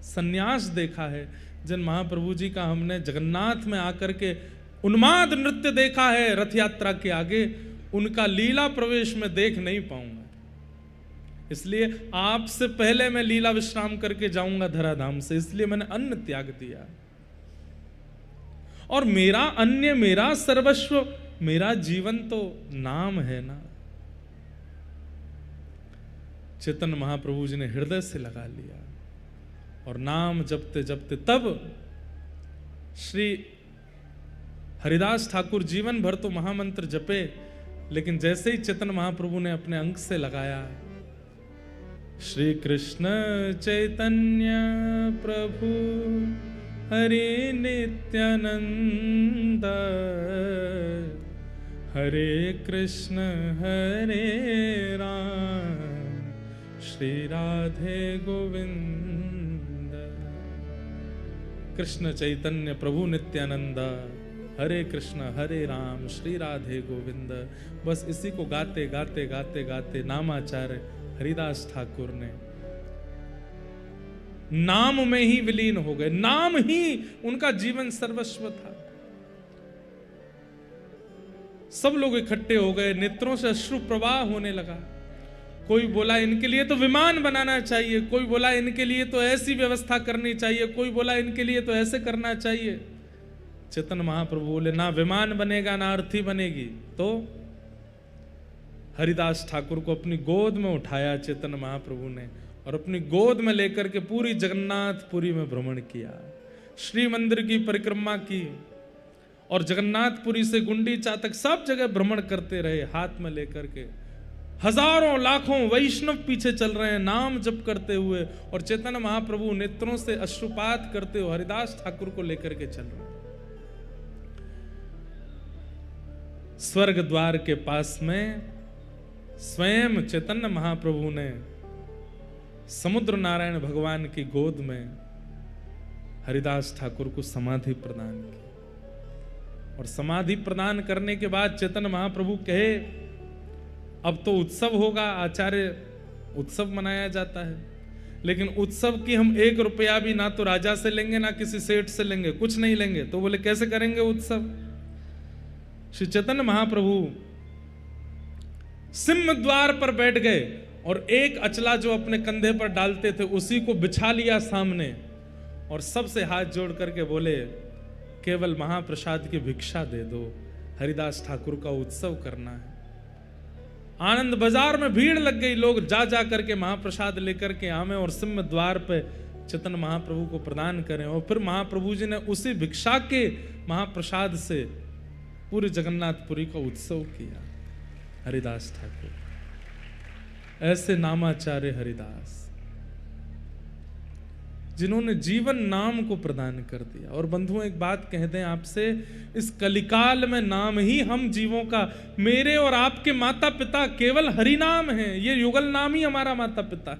संन्यास देखा है, जिन महाप्रभु जी का हमने जगन्नाथ में आकर के उन्माद नृत्य देखा है रथ यात्रा के आगे, उनका लीला प्रवेश में देख नहीं पाऊंगा। इसलिए आपसे पहले मैं लीला विश्राम करके जाऊंगा धराधाम से, इसलिए मैंने अन्न त्याग दिया। और मेरा अन्य, मेरा सर्वस्व, मेरा जीवन तो नाम है ना। चैतन्य महाप्रभु जी ने हृदय से लगा लिया और नाम जपते जपते तब श्री हरिदास ठाकुर जीवन भर तो महामंत्र जपे, लेकिन जैसे ही चैतन्य महाप्रभु ने अपने अंक से लगाया, श्री कृष्ण चैतन्य प्रभु हरे नित्यानंद, हरे कृष्ण हरे राम, श्री राधे गोविंद। कृष्ण चैतन्य प्रभु नित्यानंद, हरे कृष्ण हरे राम, श्री राधे गोविंद। बस इसी को गाते गाते गाते गाते नामाचार्य हरिदास ठाकुर ने नाम में ही विलीन हो गए। नाम ही उनका जीवन सर्वस्व था। सब लोग इकट्ठे हो गए, नेत्रों से अश्रु प्रवाह होने लगा। कोई बोला इनके लिए तो विमान बनाना चाहिए, कोई बोला इनके लिए तो ऐसी व्यवस्था करनी चाहिए, कोई बोला इनके लिए तो ऐसे करना चाहिए। चैतन्य महाप्रभु बोले, ना विमान बनेगा ना अर्थी बनेगी। तो हरिदास ठाकुर को अपनी गोद में उठाया चैतन्य महाप्रभु ने और अपनी गोद में लेकर के पूरी जगन्नाथपुरी में भ्रमण किया, श्री मंदिर की परिक्रमा की और जगन्नाथपुरी से गुंडीचा तक सब जगह भ्रमण करते रहे हाथ में लेकर के। हजारों लाखों वैष्णव पीछे चल रहे हैं नाम जप करते हुए, और चैतन्य महाप्रभु नेत्रों से अश्रुपात करते हुए हरिदास ठाकुर को लेकर के चल रहे हैं। स्वर्ग द्वार के पास में स्वयं चैतन्य महाप्रभु ने समुद्र नारायण भगवान की गोद में हरिदास ठाकुर को समाधि प्रदान की। और समाधि प्रदान करने के बाद चैतन्य महाप्रभु कहे, अब तो उत्सव होगा। आचार्य उत्सव मनाया जाता है, लेकिन उत्सव की हम 1 रुपया भी ना तो राजा से लेंगे ना किसी सेठ से लेंगे, कुछ नहीं लेंगे। तो बोले कैसे करेंगे उत्सव? श्री चैतन्य महाप्रभु सिंह द्वार पर बैठ गए और एक अचला जो अपने कंधे पर डालते थे उसी को बिछा लिया सामने, और सबसे हाथ जोड़ करके बोले, केवल महाप्रसाद की भिक्षा दे दो, हरिदास ठाकुर का उत्सव करना है। आनंद बाजार में भीड़ लग गई, लोग जा जा करके महाप्रसाद लेकर के आवे और सिंह द्वार पे चैतन्य महाप्रभु को प्रदान करें। और फिर महाप्रभु जी ने उसी भिक्षा के महाप्रसाद से पूरे जगन्नाथपुरी का उत्सव किया। हरिदास ठाकुर ऐसे नामाचार्य हरिदास जिन्होंने जीवन नाम को प्रदान कर दिया। और बंधुओं एक बात कह दें आपसे, इस कलिकाल में नाम ही हम जीवों का, मेरे और आपके माता पिता केवल हरि नाम है। ये युगल नाम ही हमारा माता पिता।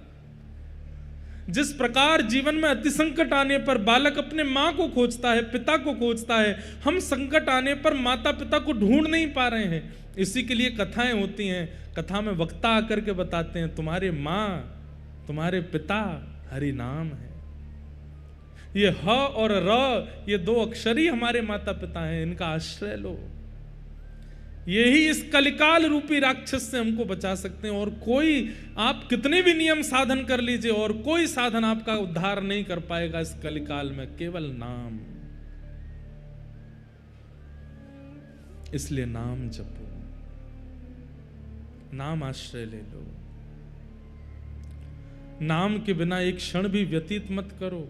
जिस प्रकार जीवन में अति संकट आने पर बालक अपने माँ को खोजता है, पिता को खोजता है, हम संकट आने पर माता पिता को ढूंढ नहीं पा रहे हैं। इसी के लिए कथाएं होती हैं। कथा में वक्ता आकर के बताते हैं, तुम्हारे माँ तुम्हारे पिता हरि नाम है। ये ह और र, ये 2 अक्षर ही हमारे माता पिता हैं, इनका आश्रय लो। यही इस कलिकाल रूपी राक्षस से हमको बचा सकते हैं। और कोई, आप कितने भी नियम साधन कर लीजिए और कोई साधन आपका उद्धार नहीं कर पाएगा इस कलिकाल में, केवल नाम। इसलिए नाम जपो, नाम आश्रय ले लो। नाम के बिना एक क्षण भी व्यतीत मत करो।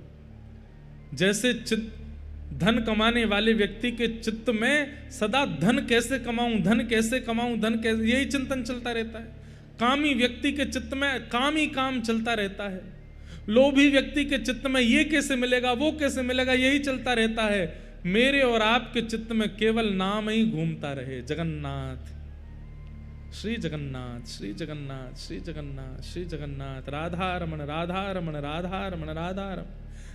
जैसे धन कमाने वाले व्यक्ति के चित्त में सदा धन कैसे कमाऊं, धन कैसे कमाऊं, धन कैसे, यही चिंतन चलता रहता है। कामी व्यक्ति के चित्त में काम ही काम चलता रहता है। लोभी व्यक्ति के चित्त में ये कैसे मिलेगा, वो कैसे मिलेगा, यही चलता रहता है। मेरे और आपके चित्त में केवल नाम ही घूमता रहे, जगन्नाथ, श्री जगन्नाथ, श्री जगन्नाथ, श्री जगन्नाथ, श्री जगन्नाथ, राधा रमण, राधा रमण, राधा रमण, राधा रमण,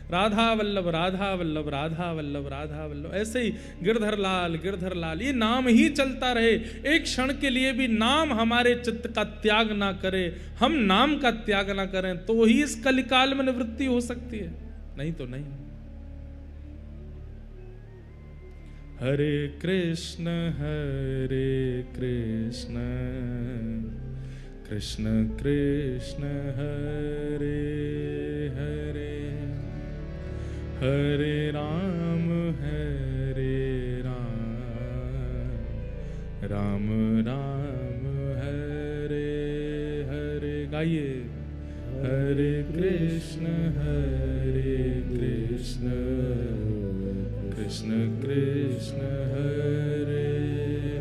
राधा वल्लभ, राधा वल्लभ, राधा वल्लभ, राधा वल्लभ। ऐसे ही गिरधर लाल, गिरधर लाल, ये नाम ही चलता रहे। एक क्षण के लिए भी नाम हमारे चित्त का त्याग ना करे, हम नाम का त्याग ना करें, तो ही इस कलिकाल में निवृत्ति हो सकती है, नहीं तो नहीं। हरे कृष्ण कृष्ण कृष्ण हरे हरे, हरे राम राम राम हरे हरे। गाइए, हरे कृष्ण कृष्ण कृष्ण हरे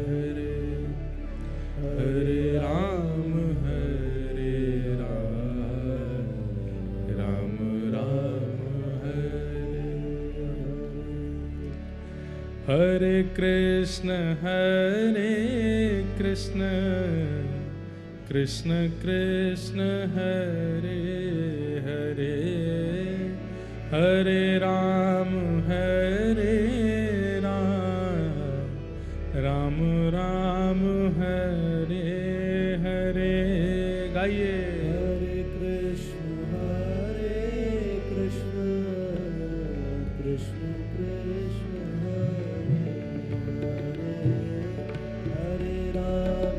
हरे, हरे राम राम राम हरे। हरे कृष्ण कृष्ण कृष्ण हरे हरे, हरे राम राम राम हरे हरे। गाइए, हरे कृष्ण कृष्ण कृष्ण हरे हरे, हरे राम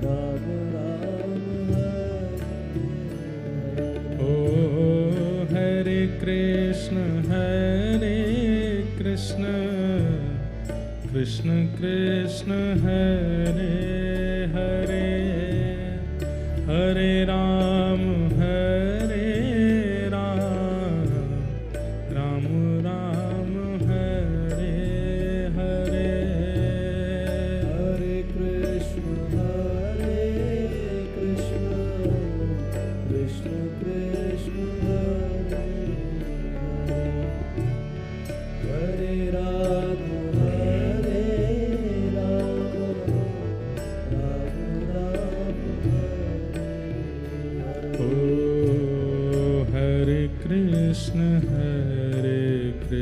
राम राम हरे। ओ हरे कृष्ण कृष्ण कृष्ण हरे हरे, हरे राम राम राम हरे हरे। हरे कृष्ण कृष्ण कृष्ण हरे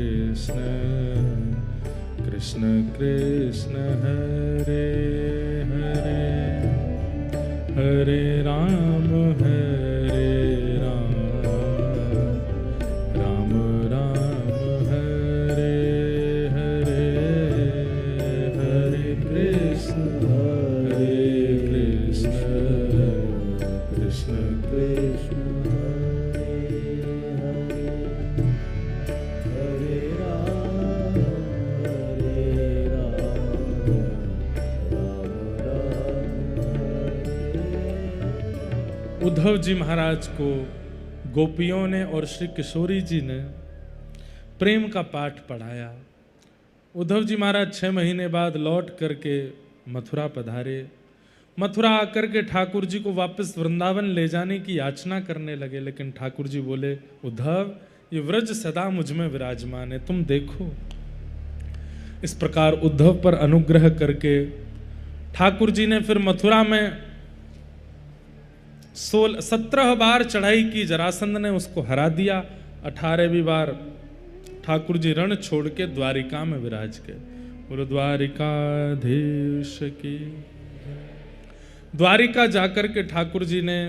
हरे, हरे राम कृष्ण कृष्ण हरे हरे, हरे राम राम राम हरे हरे, हरे कृष्ण कृष्ण कृष्ण उद्धव जी महाराज को गोपियों ने और श्री किशोरी जी ने प्रेम का पाठ पढ़ाया। उद्धव जी महाराज 6 महीने बाद लौट करके मथुरा पधारे। मथुरा आकर के ठाकुर जी को वापस वृंदावन ले जाने की याचना करने लगे, लेकिन ठाकुर जी बोले, उद्धव, ये व्रज सदा मुझ में विराजमान है, तुम देखो। इस प्रकार उद्धव पर अनुग्रह करके ठाकुर जी ने फिर मथुरा में 17 बार चढ़ाई की, जरासंध ने उसको हरा दिया। 18वीं बार ठाकुर जी रण छोड़ के द्वारिका में विराज गए। बोलो द्वारिकाधीश की। द्वारिका जाकर के ठाकुर जी ने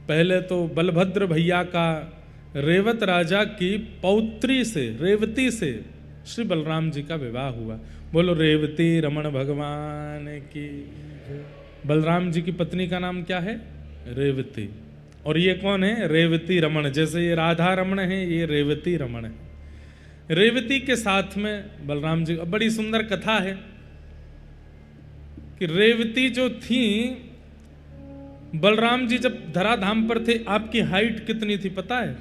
पहले तो बलभद्र भैया का रेवत राजा की पौत्री से, रेवती से श्री बलराम जी का विवाह हुआ। बोलो रेवती रमण भगवान की। बलराम जी की पत्नी का नाम क्या है? रेवती। और ये कौन है? रेवती रमण। जैसे ये राधा रमण है, ये रेवती रमण है। रेवती के साथ में बलराम जी, बड़ी सुंदर कथा है कि रेवती जो थी बलराम जी जब धराधाम पर थे, आपकी हाइट कितनी थी पता है?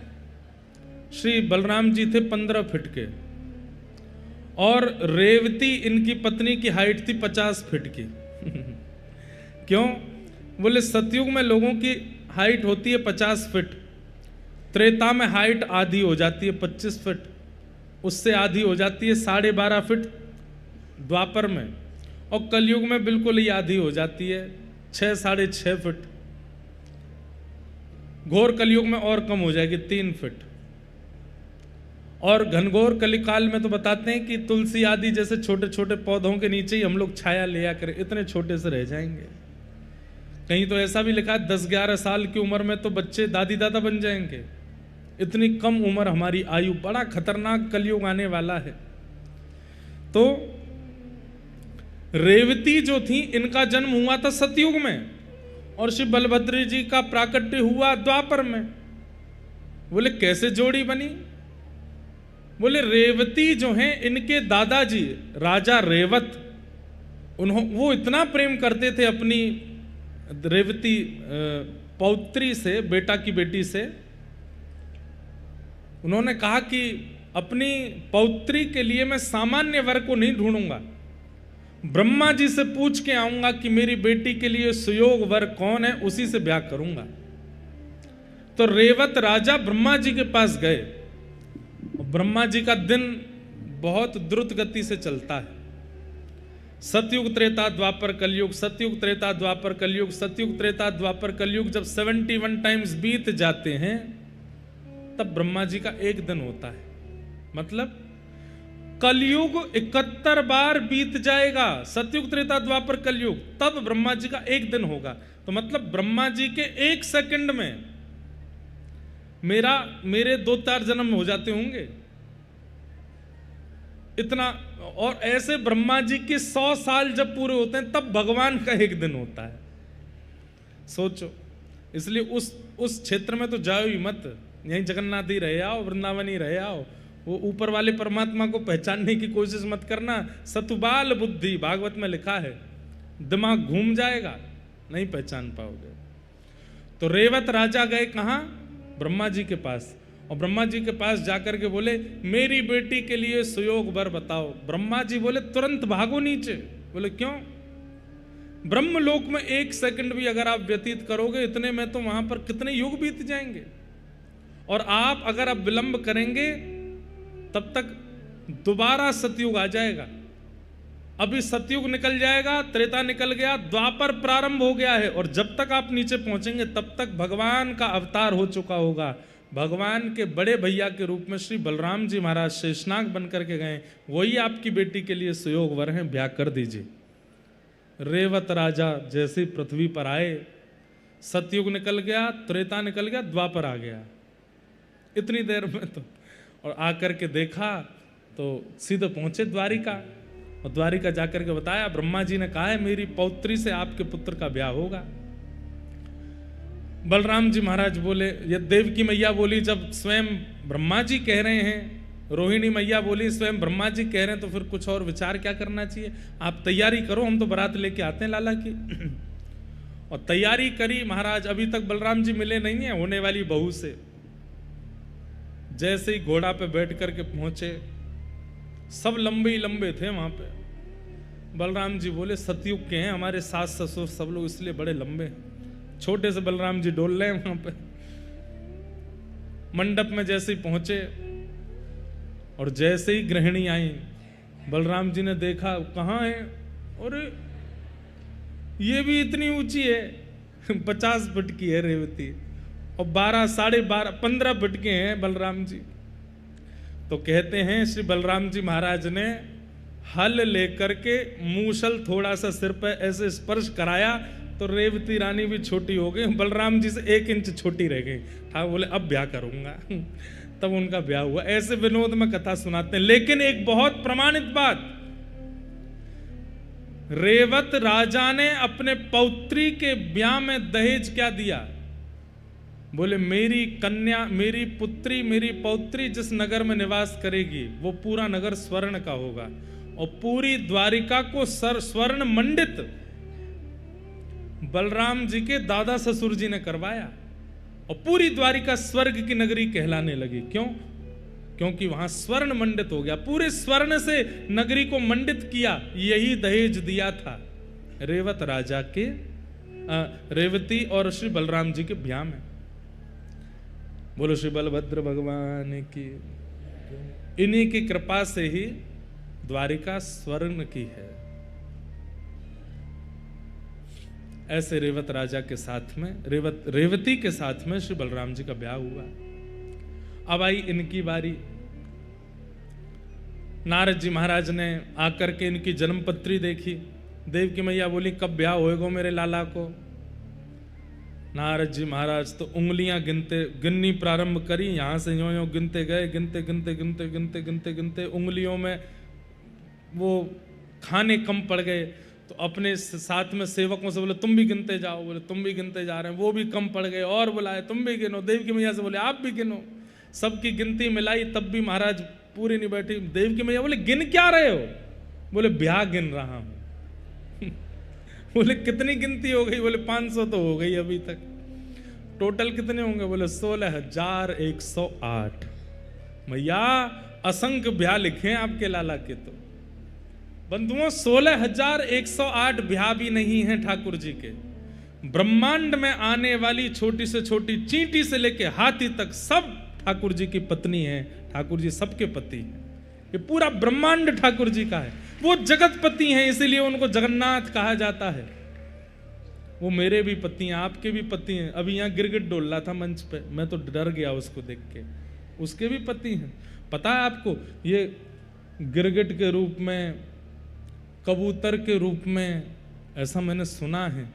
श्री बलराम जी थे 15 फीट के, और रेवती इनकी पत्नी की हाइट थी 50 फीट की। क्यों? बोले सतयुग में लोगों की हाइट होती है 50 फीट, त्रेता में हाइट आधी हो जाती है 25 फीट, उससे आधी हो जाती है 12.5 फीट द्वापर में, और कलयुग में बिल्कुल ही आधी हो जाती है 6-6.5 फीट। घोर कलयुग में और कम हो जाएगी 3 फीट। और घनघोर कलिकाल में तो बताते हैं कि तुलसी आदि जैसे छोटे छोटे पौधों के नीचे ही हम लोग छाया लिया करें, इतने छोटे से रह जाएंगे। कहीं तो ऐसा भी लिखा है 10-11 साल की उम्र में तो बच्चे दादी दादा बन जाएंगे। इतनी कम उम्र हमारी आयु, बड़ा खतरनाक कलयुग आने वाला है। तो रेवती जो थी, इनका जन्म हुआ था सतयुग में, और श्री बलभद्र जी का प्राकट्य हुआ द्वापर में। बोले कैसे जोड़ी बनी? बोले रेवती जो हैं, इनके दादाजी राजा रेवत, वो इतना प्रेम करते थे अपनी रेवती पौत्री से, बेटा की बेटी से। उन्होंने कहा कि अपनी पौत्री के लिए मैं सामान्य वर को नहीं ढूंढूंगा, ब्रह्मा जी से पूछ के आऊंगा कि मेरी बेटी के लिए सुयोग वर कौन है, उसी से ब्याह करूंगा। तो रेवत राजा ब्रह्मा जी के पास गए। ब्रह्मा जी का दिन बहुत द्रुत गति से चलता है। सतयुग त्रेता द्वापर कलयुग, सतयुग त्रेता द्वापर कलयुग, सतयुग त्रेता द्वापर कलयुग। जब 71 टाइम्स बीत जाते हैं, तब ब्रह्मा जी का एक दिन होता है। मतलब कलयुग 71 बार बीत जाएगा, सतयुग त्रेता द्वापर कलयुग, तब ब्रह्मा जी का एक दिन होगा। तो मतलब ब्रह्मा जी के 1 सेकंड में मेरे 2-4 जन्म हो जाते होंगे, इतना। और ऐसे ब्रह्मा जी के 100 साल जब पूरे होते हैं, तब भगवान का एक दिन होता है। सोचो, इसलिए उस क्षेत्र में तो जाओ ही मत, यहीं जगन्नाथ ही रहे आओ, वृंदावन ही रहे आओ। वो ऊपर वाले परमात्मा को पहचानने की कोशिश मत करना। सतुबाल बुद्धि, भागवत में लिखा है, दिमाग घूम जाएगा, नहीं पहचान पाओगे। तो रेवत राजा गए कहां? ब्रह्मा जी के पास। और ब्रह्मा जी के पास जाकर के बोले मेरी बेटी के लिए सुयोग वर बताओ। ब्रह्मा जी बोले तुरंत भागो नीचे। बोले क्यों? ब्रह्मलोक में 1 सेकंड भी अगर आप व्यतीत करोगे, इतने में तो वहां पर कितने युग बीत जाएंगे। और आप अगर अब विलंब करेंगे, तब तक दोबारा सतयुग आ जाएगा। अभी सतयुग निकल जाएगा, त्रेता निकल गया, द्वापर प्रारंभ हो गया है। और जब तक आप नीचे पहुंचेंगे, तब तक भगवान का अवतार हो चुका होगा। भगवान के बड़े भैया के रूप में श्री बलराम जी महाराज शेषनाग बन करके गए, वही आपकी बेटी के लिए सुयोग वर हैं, ब्याह कर दीजिए। रेवत राजा जैसे पृथ्वी पर आए, सतयुग निकल गया, त्रेता निकल गया, द्वापर आ गया इतनी देर में। तो और आकर के देखा तो सीधे पहुंचे द्वारिका, और द्वारिका जाकर के बताया ब्रह्मा जी ने कहा है मेरी पौत्री से आपके पुत्र का ब्याह होगा। बलराम जी महाराज बोले, ये देवकी मैया बोली जब स्वयं ब्रह्मा जी कह रहे हैं, रोहिणी मैया बोली स्वयं ब्रह्मा जी कह रहे हैं, तो फिर कुछ और विचार क्या करना चाहिए? आप तैयारी करो, हम तो बारात लेके आते हैं लाला की। और तैयारी करी महाराज। अभी तक बलराम जी मिले नहीं है होने वाली बहू से। जैसे ही घोड़ा पे बैठ करके पहुंचे, सब लंबे ही लंबे थे वहां पे। बलराम जी बोले सतयुग के हैं, हमारे सास ससुर सब लोग इसलिए बड़े लंबे हैं। छोटे से बलराम जी डोल रहे हैं वहां पे। मंडप में जैसे ही पहुंचे और जैसे ही गृहिणी आई, बलराम जी ने देखा कहां है, और ये भी इतनी ऊंची है, 50 फुट की है रेवती, और 12, 12.5, 15 फुट के हैं बलराम जी। तो कहते हैं श्री बलराम जी महाराज ने हल लेकर के मूसल थोड़ा सा सिर पर ऐसे स्पर्श कराया, तो रेवती रानी भी छोटी हो गई, बलराम जी से 1 इंच छोटी रह गई। ठाकुर बोले अब ब्याह करूंगा। तब उनका ब्याह हुआ। ऐसे विनोद में कथा सुनाते हैं। लेकिन एक बहुत प्रमाणित बात, रेवत राजा ने अपने पौत्री के ब्याह में दहेज क्या दिया? बोले मेरी कन्या, मेरी पुत्री, मेरी पौत्री जिस नगर में निवास करेगी, वो पूरा नगर स्वर्ण का होगा, और पूरी द्वारिका को स्वर्ण मंडित बलराम जी के दादा ससुर जी ने करवाया और पूरी द्वारिका स्वर्ग की नगरी कहलाने लगी। क्यों? क्योंकि वहां स्वर्ण मंडित हो गया, पूरे स्वर्ण से नगरी को मंडित किया। यही दहेज दिया था रेवत राजा के रेवती और श्री बलराम जी के ब्याह में। बोलो श्री बलभद्र भगवान की। इन्हीं की कृपा से ही द्वारिका स्वर्ण की है। ऐसे रेवत राजा के साथ में रेवती के साथ में श्री बलराम जी का ब्याह हुआ। अब आई इनकी बारी। नारद जी महाराज ने आकर के इनकी जन्मपत्री देखी। देवकी मैया बोली कब ब्याह होएगा मेरे लाला को। नारद जी महाराज तो उंगलियां गिननी प्रारंभ करी। यहां से यों यों गिनते गए, गिनते उंगलियों में वो खाने कम पड़ गए। तो अपने साथ में सेवकों से बोले तुम भी गिनते जाओ। बोले तुम भी गिनते जा रहे हैं, वो भी कम पड़ गए। और बुलाए तुम भी गिनो। देवकी मैया से बोले आप भी गिनो। सबकी गिनती मिलाई तब भी महाराज पूरी नहीं बैठी। देवकी मैया बोले गिन क्या रहे हो? बोले ब्याह गिन रहा हूं। बोले कितनी गिनती हो गई? बोले 500 तो हो गई अभी तक। टोटल कितने होंगे? बोले 16,108। मैया असंख्य ब्याह लिखे हैं आपके लाला के। तो बंधुओं 16,108 ब्याह भी नहीं है ठाकुर जी के। ब्रह्मांड में आने वाली छोटी से छोटी चींटी से लेके हाथी तक सब ठाकुर जी की पत्नी है। ठाकुर जी सबके पति हैं। ये पूरा ब्रह्मांड ठाकुर जी का है। वो जगत पति हैं, इसीलिए उनको जगन्नाथ कहा जाता है। वो मेरे भी पति हैं, आपके भी पति हैं। अभी यहाँ गिरगिट डोल रहा था मंच पे, मैं तो डर गया उसको देख के। उसके भी पति हैं। पता है आपको, ये गिरगिट के रूप में, कबूतर के रूप में, ऐसा मैंने सुना है,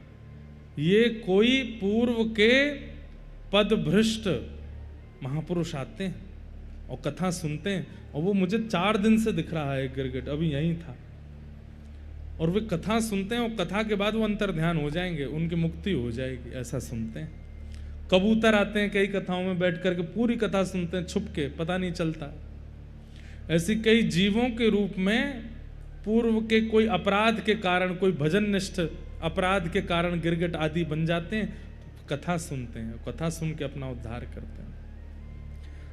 ये कोई पूर्व के पदभ्रष्ट महापुरुष आते हैं और कथा सुनते हैं। और वो मुझे 4 दिन से दिख रहा है गिरगिट, अभी यहीं था। और वे कथा सुनते हैं और कथा के बाद वो अंतर ध्यान हो जाएंगे, उनकी मुक्ति हो जाएगी, ऐसा सुनते हैं। कबूतर आते हैं कई कथाओं में, बैठ करके पूरी कथा सुनते हैं छुप के, पता नहीं चलता। ऐसी कई जीवों के रूप में पूर्व के कोई अपराध के कारण, कोई भजन निष्ठ अपराध के कारण गिरगिट आदि बन जाते हैं। तो कथा सुनते हैं, कथा सुन के अपना उद्धार करते हैं।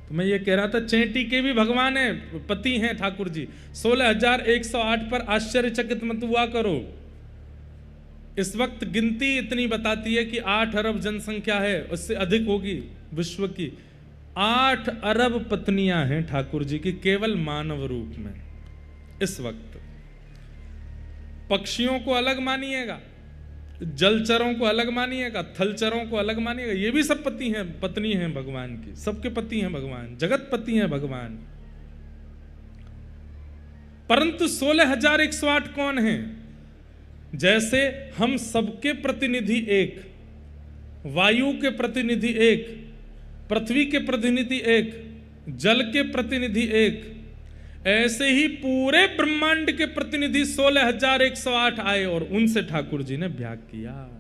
तो मैं ये कह रहा था, चेंटी के भी भगवान है, पति हैं ठाकुर जी। 16,108 पर आश्चर्यचकित मत हुआ करो। इस वक्त गिनती इतनी बताती है कि 8 अरब जनसंख्या है, उससे अधिक होगी विश्व की। 8 अरब पत्नियां हैं ठाकुर जी की केवल मानव रूप में। इस वक्त पक्षियों को अलग मानिएगा, जलचरों को अलग मानिएगा, थलचरों को अलग मानिएगा, ये भी सब पति हैं, पत्नी हैं भगवान की। सबके पति हैं भगवान, जगत पति हैं भगवान। परंतु 16,108 कौन हैं? जैसे हम सबके प्रतिनिधि एक, वायु के प्रतिनिधि एक, पृथ्वी के प्रतिनिधि एक, जल के प्रतिनिधि एक, ऐसे ही पूरे ब्रह्मांड के प्रतिनिधि 16,108 आए और उनसे ठाकुर जी ने ब्याह किया।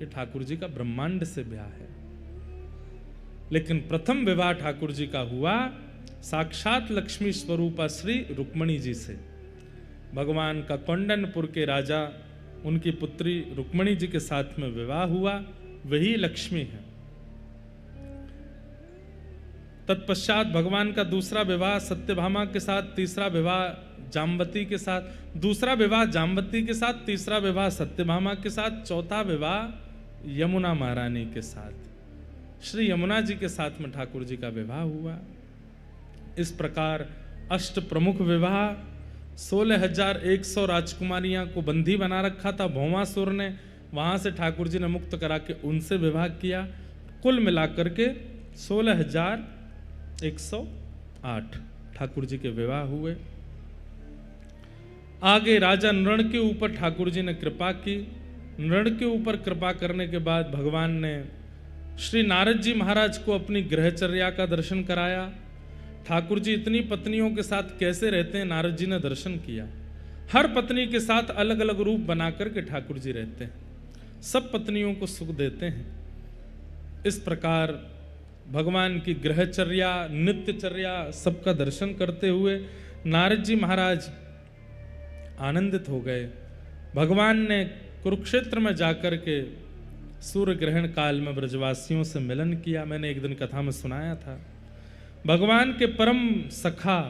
ये ठाकुर जी का ब्रह्मांड से ब्याह है। लेकिन प्रथम विवाह ठाकुर जी का हुआ साक्षात लक्ष्मी स्वरूपा श्री रुक्मणी जी से। भगवान का कौंडनपुर के राजा, उनकी पुत्री रुक्मणी जी के साथ में विवाह हुआ, वही लक्ष्मी है। तत्पश्चात भगवान का दूसरा विवाह सत्यभामा के साथ, तीसरा विवाह जाम्बती के साथ, दूसरा विवाह जाम्बती के साथ, तीसरा विवाह सत्यभामा के साथ, चौथा विवाह यमुना महारानी के साथ। श्री यमुना जी के साथ में ठाकुर जी का विवाह हुआ। इस प्रकार अष्ट प्रमुख विवाह, 16,100 राजकुमारियां को बंदी बना रखा था भौमासुर ने, वहां से ठाकुर जी ने मुक्त करा के उनसे विवाह किया। कुल मिलाकर के 16,108 ठाकुर जी के विवाह हुए। आगे राजा नृण के ऊपर ठाकुर जी ने कृपा की। नृण के ऊपर कृपा करने के बाद भगवान ने श्री नारद जी महाराज को अपनी गृहचर्या का दर्शन कराया। ठाकुर जी इतनी पत्नियों के साथ कैसे रहते हैं, नारद जी ने दर्शन किया। हर पत्नी के साथ अलग अलग रूप बना करके ठाकुर जी रहते हैं, सब पत्नियों को सुख देते हैं। इस प्रकार भगवान की गृहचर्या, नित्यचर्या सबका दर्शन करते हुए नारद जी महाराज आनंदित हो गए। भगवान ने कुरुक्षेत्र में जाकर के सूर्य ग्रहण काल में ब्रजवासियों से मिलन किया। मैंने एक दिन कथा में सुनाया था, भगवान के परम सखा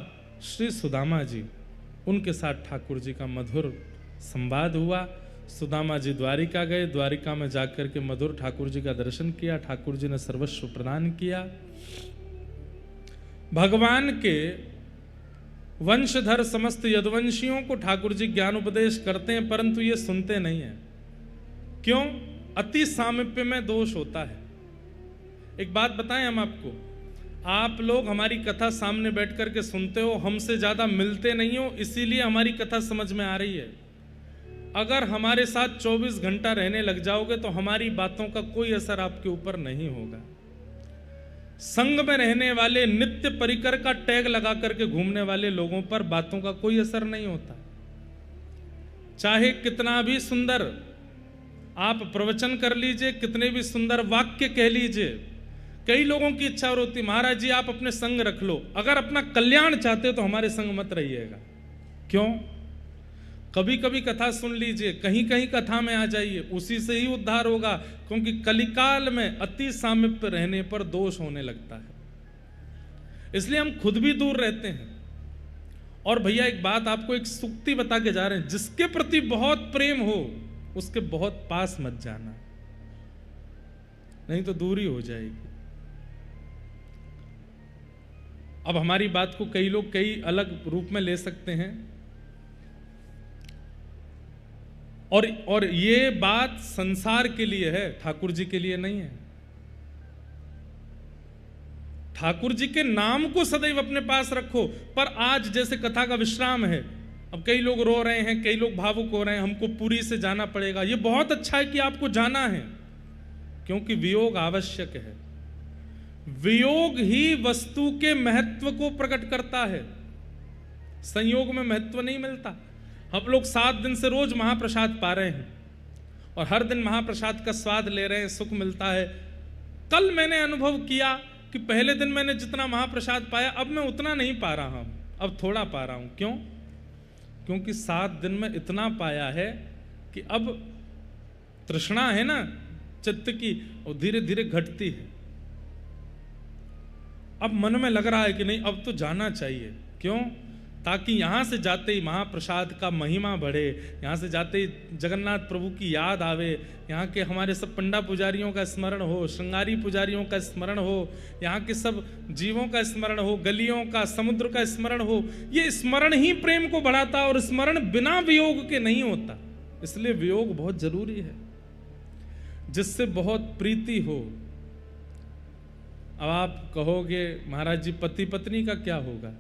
श्री सुदामा जी, उनके साथ ठाकुर जी का मधुर संवाद हुआ। सुदामा जी द्वारिका गए, द्वारिका में जाकर के मधुर ठाकुर जी का दर्शन किया, ठाकुर जी ने सर्वस्व प्रदान किया। भगवान के वंशधर समस्त यदुवंशियों को ठाकुर जी ज्ञान उपदेश करते हैं, परंतु ये सुनते नहीं हैं। क्यों? अति सामीप्य में दोष होता है। एक बात बताएं हम आपको, आप लोग हमारी कथा सामने बैठ करके सुनते हो, हमसे ज्यादा मिलते नहीं हो, इसीलिए हमारी कथा समझ में आ रही है। अगर हमारे साथ 24 घंटा रहने लग जाओगे तो हमारी बातों का कोई असर आपके ऊपर नहीं होगा। संग में रहने वाले, नित्य परिकर का टैग लगा करके घूमने वाले लोगों पर बातों का कोई असर नहीं होता। चाहे कितना भी सुंदर आप प्रवचन कर लीजिए, कितने भी सुंदर वाक्य कह लीजिए, कई लोगों की इच्छा होती, महाराज जी आप अपने संग रख लो, अगर अपना कल्याण चाहते हो तो हमारे संग मत रहिएगा। क्यों? कभी कभी कथा सुन लीजिए, कहीं कहीं कथा में आ जाइए, उसी से ही उद्धार होगा। क्योंकि कलिकाल में अति सामीप्य रहने पर दोष होने लगता है, इसलिए हम खुद भी दूर रहते हैं। और भैया एक बात आपको एक सूक्ति बता के जा रहे हैं, जिसके प्रति बहुत प्रेम हो उसके बहुत पास मत जाना, नहीं तो दूरी हो जाएगी। अब हमारी बात को कई लोग कई अलग रूप में ले सकते हैं, और ये बात संसार के लिए है, ठाकुर जी के लिए नहीं है। ठाकुर जी के नाम को सदैव अपने पास रखो। पर आज जैसे कथा का विश्राम है, अब कई लोग रो रहे हैं, कई लोग भावुक हो रहे हैं, हमको पुरी से जाना पड़ेगा। ये बहुत अच्छा है कि आपको जाना है, क्योंकि वियोग आवश्यक है। वियोग ही वस्तु के महत्व को प्रकट करता है, संयोग में महत्व नहीं मिलता। हम लोग 7 दिन से रोज महाप्रसाद पा रहे हैं और हर दिन महाप्रसाद का स्वाद ले रहे हैं, सुख मिलता है। कल मैंने अनुभव किया कि पहले दिन मैंने जितना महाप्रसाद पाया अब मैं उतना नहीं पा रहा हूं, अब थोड़ा पा रहा हूं। क्यों? क्योंकि 7 दिन में इतना पाया है कि अब तृष्णा है ना चित्त की, और धीरे धीरे घटती है। अब मन में लग रहा है कि नहीं अब तो जाना चाहिए। क्यों? ताकि यहां से जाते ही महाप्रसाद का महिमा बढ़े, यहां से जाते ही जगन्नाथ प्रभु की याद आवे, यहाँ के हमारे सब पंडा पुजारियों का स्मरण हो, श्रृंगारी पुजारियों का स्मरण हो, यहाँ के सब जीवों का स्मरण हो, गलियों का, समुद्र का स्मरण हो। ये स्मरण ही प्रेम को बढ़ाता, और स्मरण बिना वियोग के नहीं होता। इसलिए वियोग बहुत जरूरी है, जिससे बहुत प्रीति हो। अब आप कहोगे महाराज जी पति पत्नी का क्या होगा,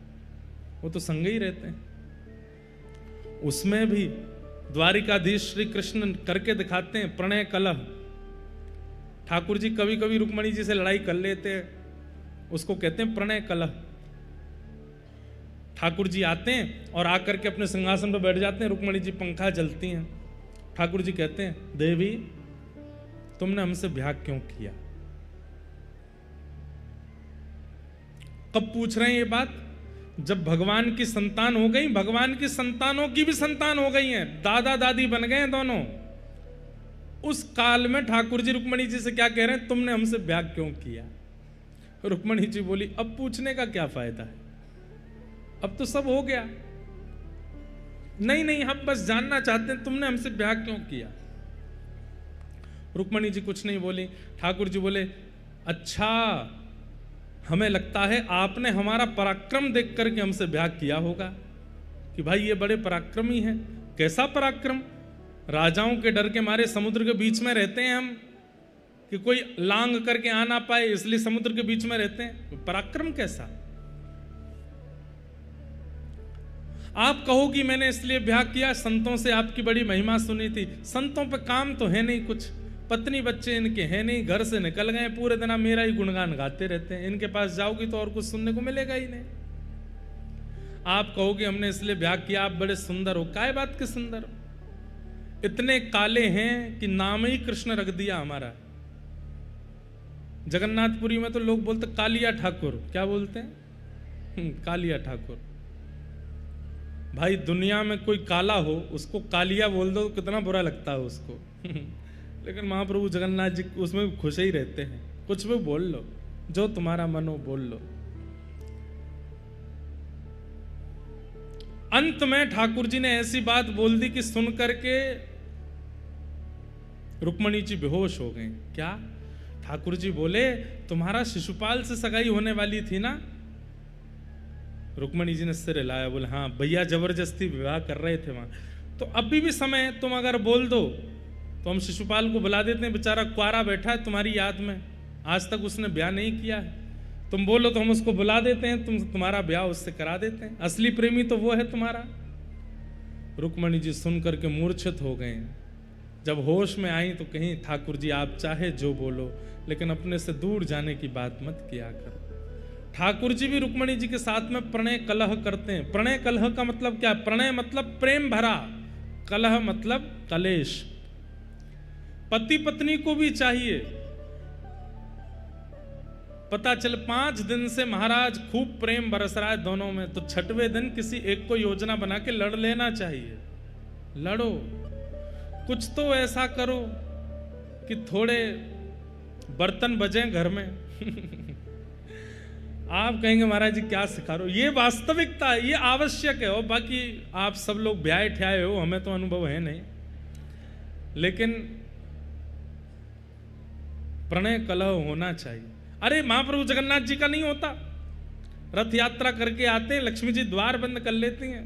वो तो संग ही रहते हैं। उसमें भी द्वारिकाधीश श्री कृष्ण करके दिखाते हैं प्रणय कलह। ठाकुर जी कभी कभी रुक्मणी जी से लड़ाई कर लेते हैं, उसको कहते हैं प्रणय कलह। ठाकुर जी आते हैं और आकर के अपने सिंहासन पर बैठ जाते हैं, रुक्मणी जी पंखा जलती हैं। ठाकुर जी कहते हैं देवी तुमने हमसे ब्याह क्यों किया? कब पूछ रहे हैं ये बात? जब भगवान की संतान हो गई, भगवान की संतानों की भी संतान हो गई हैं, दादा दादी बन गए हैं दोनों। उस काल में ठाकुर जी रुक्मणी जी से क्या कह रहे हैं, तुमने हमसे ब्याह क्यों किया? रुक्मणी जी बोली अब पूछने का क्या फायदा है, अब तो सब हो गया। नहीं नहीं हम बस जानना चाहते हैं तुमने हमसे ब्याह क्यों किया। रुक्मणी जी कुछ नहीं बोली। ठाकुर जी बोले अच्छा हमें लगता है आपने हमारा पराक्रम देख करके हमसे ब्याह किया होगा, कि भाई ये बड़े पराक्रमी हैं। कैसा पराक्रम? राजाओं के डर के मारे समुद्र के बीच में रहते हैं हम, कि कोई लांग करके आ ना पाए इसलिए समुद्र के बीच में रहते हैं। पराक्रम कैसा? आप कहोगी मैंने इसलिए ब्याह किया, संतों से आपकी बड़ी महिमा सुनी थी। संतों पे काम तो है नहीं कुछ, पत्नी बच्चे इनके हैं नहीं, घर से निकल गए, पूरे दिन मेरा ही गुणगान गाते रहते हैं। इनके पास जाओगी तो और कुछ सुनने को मिलेगा ही नहीं। आप कहोगे हमने इसलिए ब्याह किया, आप बड़े सुंदर हो। काय बात के सुंदर हो? इतने काले हैं कि नाम ही कृष्ण रख दिया हमारा। जगन्नाथपुरी में तो लोग बोलते कालिया ठाकुर। क्या बोलते हैं? कालिया ठाकुर। भाई दुनिया में कोई काला हो उसको कालिया बोल दो तो कितना बुरा लगता है उसको लेकिन महाप्रभु जगन्नाथ जी उसमें खुश ही रहते हैं, कुछ भी बोल लो, जो तुम्हारा मन हो बोल लो। अंत में ठाकुर जी ने ऐसी बात बोल दी कि सुन करके रुक्मणी जी बेहोश हो गए। क्या? ठाकुर जी बोले तुम्हारा शिशुपाल से सगाई होने वाली थी ना? रुक्मणी जी ने सिर हिलाया, बोले हाँ भैया जबरदस्ती विवाह कर रहे थे वहां। तो अभी भी समय, तुम अगर बोल दो तो हम शिशुपाल को बुला देते हैं, बेचारा कुआरा बैठा है तुम्हारी याद में, आज तक उसने ब्याह नहीं किया है। तुम बोलो तो हम उसको बुला देते हैं, तुम्हारा ब्याह उससे करा देते हैं, असली प्रेमी तो वो है तुम्हारा। रुक्मणी जी सुन करके मूर्छित हो गए। जब होश में आई तो कहीं ठाकुर जी आप चाहे जो बोलो लेकिन अपने से दूर जाने की बात मत किया करो। ठाकुर जी भी रुक्मणी जी के साथ में प्रणय कलह करते हैं। प्रणय कलह का मतलब क्या? प्रणय मतलब प्रेम भरा, कलह मतलब कलेश। पति पत्नी को भी चाहिए, पता चल 5 दिन से महाराज खूब प्रेम बरस रहा है दोनों में, तो 6वें दिन किसी एक को योजना बना के लड़ लेना चाहिए। लड़ो, कुछ तो ऐसा करो कि थोड़े बर्तन बजें घर में आप कहेंगे महाराज जी क्या सिखा रहे हो? ये वास्तविकता है, ये आवश्यक है। और बाकी आप सब लोग ब्याह ठ्याए हो, हमें तो अनुभव है नहीं, लेकिन प्रणय कलह होना चाहिए। अरे महाप्रभु जगन्नाथ जी का नहीं होता? रथ यात्रा करके आते हैं, लक्ष्मी जी द्वार बंद कर लेती हैं।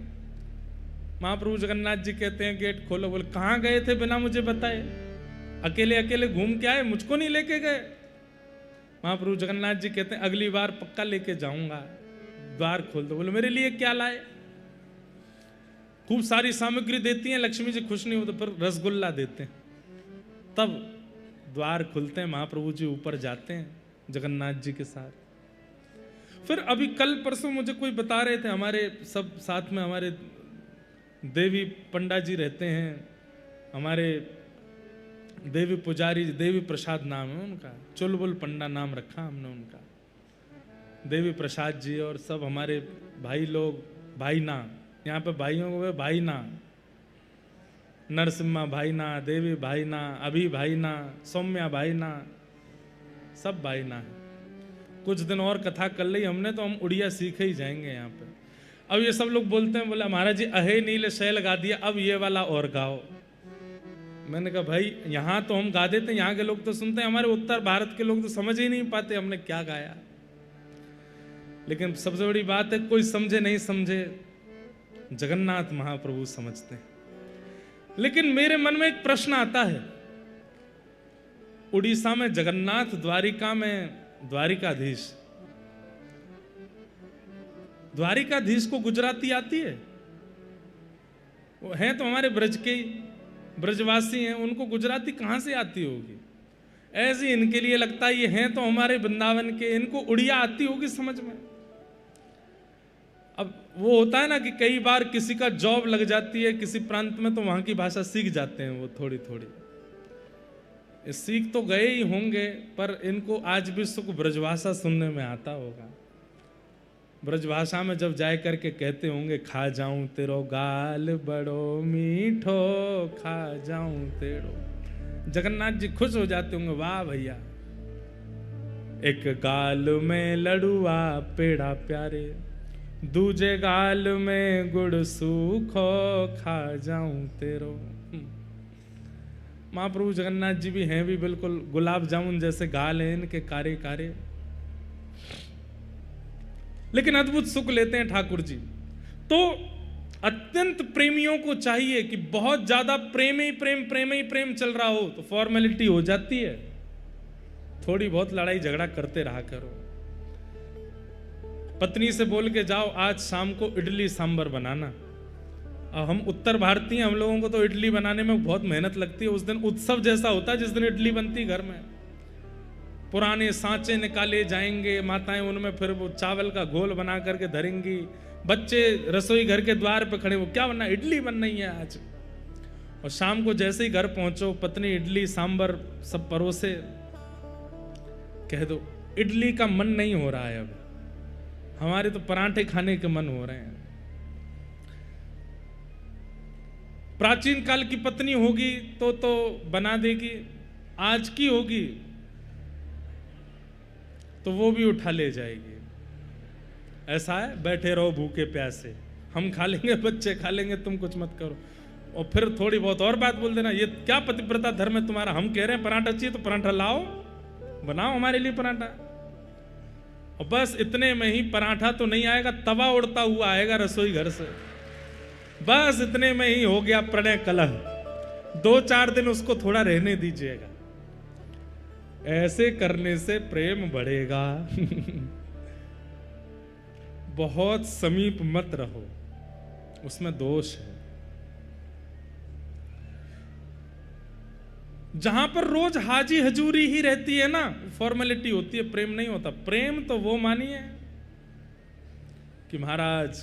महाप्रभु जगन्नाथ जी कहते हैं गेट खोलो। बोले कहाँ गए थे बिना मुझे बताए? अकेले अकेले घूम के आए, मुझको नहीं लेके गए। महाप्रभु जगन्नाथ जी कहते हैं अगली बार पक्का लेके जाऊंगा, द्वार खोल दो। बोले मेरे लिए क्या लाए? खूब सारी सामग्री देती हैं, लक्ष्मी जी खुश नहीं होते, फिर रसगुल्ला देते हैं। तब द्वार खुलते हैं, महाप्रभु जी ऊपर जाते हैं जगन्नाथ जी के साथ। फिर अभी कल परसों मुझे कोई बता रहे थे, हमारे सब साथ में हमारे देवी पंडा जी रहते हैं, हमारे देवी पुजारी, देवी प्रसाद नाम है उनका, चुलबुल पंडा नाम रखा हमने उनका, देवी प्रसाद जी। और सब हमारे भाई लोग, भाईना, यहाँ पे भाइयों को भाईना, नरसिम्हा भाईना, देवी भाईना, अभी भाईना, सौम्या भाईना, सब भाईना है। कुछ दिन और कथा कर ली हमने तो हम उड़िया सीखे ही जाएंगे यहाँ पे। अब ये सब लोग बोलते हैं, बोला महाराज जी अहे नील शैल गा दिया, अब ये वाला और गाओ। मैंने कहा भाई यहाँ तो हम गा देते हैं, यहाँ के लोग तो सुनते हैं, हमारे उत्तर भारत के लोग तो समझ ही नहीं पाते हमने क्या गाया। लेकिन सबसे बड़ी बात है, कोई समझे नहीं समझे, जगन्नाथ महाप्रभु समझते हैं। लेकिन मेरे मन में एक प्रश्न आता है, उड़ीसा में जगन्नाथ, द्वारिका में द्वारिकाधीश, द्वारिकाधीश को गुजराती आती है? वो हैं तो हमारे ब्रज के ही, ब्रजवासी हैं, उनको गुजराती कहां से आती होगी? ऐसे इनके लिए लगता है ये हैं तो हमारे वृंदावन के, इनको उड़िया आती होगी समझ में। अब वो होता है ना कि कई बार किसी का जॉब लग जाती है किसी प्रांत में, तो वहां की भाषा सीख जाते हैं वो थोड़ी थोड़ी। सीख तो गए ही होंगे, पर इनको आज भी सुख ब्रजभाषा सुनने में आता होगा। ब्रजभाषा में जब जाए करके कहते होंगे, खा जाऊं तेरो गाल बड़ो मीठो, खा जाऊं तेरो। जगन्नाथ जी खुश हो जाते होंगे, वाह भैया, एक गाल में लड़ुआ पेड़ा प्यारे, दूजे गाल में गुड़ सूखो, खा जाऊं तेरो। महाप्रभु जगन्नाथ जी भी हैं भी बिल्कुल गुलाब जामुन जैसे गाल हैं इनके, कारे कारे, लेकिन अद्भुत सुख लेते हैं ठाकुर जी। तो अत्यंत प्रेमियों को चाहिए कि बहुत ज्यादा प्रेम ही प्रेम, प्रेम ही प्रेम चल रहा हो तो फॉर्मेलिटी हो जाती है, थोड़ी बहुत लड़ाई झगड़ा करते रहा करो। पत्नी से बोल के जाओ आज शाम को इडली सांबर बनाना। अब हम उत्तर भारतीय, हम लोगों को तो इडली बनाने में बहुत मेहनत लगती है। उस दिन उत्सव जैसा होता है जिस दिन इडली बनती घर में। पुराने सांचे निकाले जाएंगे, माताएं उनमें फिर वो चावल का घोल बना करके धरेंगी, बच्चे रसोई घर के द्वार पे खड़े, वो क्या बनना, इडली बन रही है आज। और शाम को जैसे ही घर पहुंचो, पत्नी इडली सांबर सब परोसे, कह दो इडली का मन नहीं हो रहा है, अब हमारे तो पराठे खाने के मन हो रहे हैं। प्राचीन काल की पत्नी होगी तो बना देगी, आज की होगी तो वो भी उठा ले जाएगी। ऐसा है, बैठे रहो भूखे प्यासे, हम खा लेंगे, बच्चे खा लेंगे, तुम कुछ मत करो। और फिर थोड़ी बहुत और बात बोल देना, ये क्या पतिव्रता धर्म है तुम्हारा, हम कह रहे हैं पराठा चाहिए तो पराठा लाओ, बनाओ हमारे लिए पराठा। और बस इतने में ही पराठा तो नहीं आएगा, तवा उड़ता हुआ आएगा रसोई घर से। बस इतने में ही हो गया प्रणय कलह। 2-4 दिन उसको थोड़ा रहने दीजिएगा। ऐसे करने से प्रेम बढ़ेगा। बहुत समीप मत रहो, उसमें दोष है। जहां पर रोज हाजी हजूरी ही रहती है ना, फॉर्मेलिटी होती है, प्रेम नहीं होता। प्रेम तो वो मानिए कि महाराज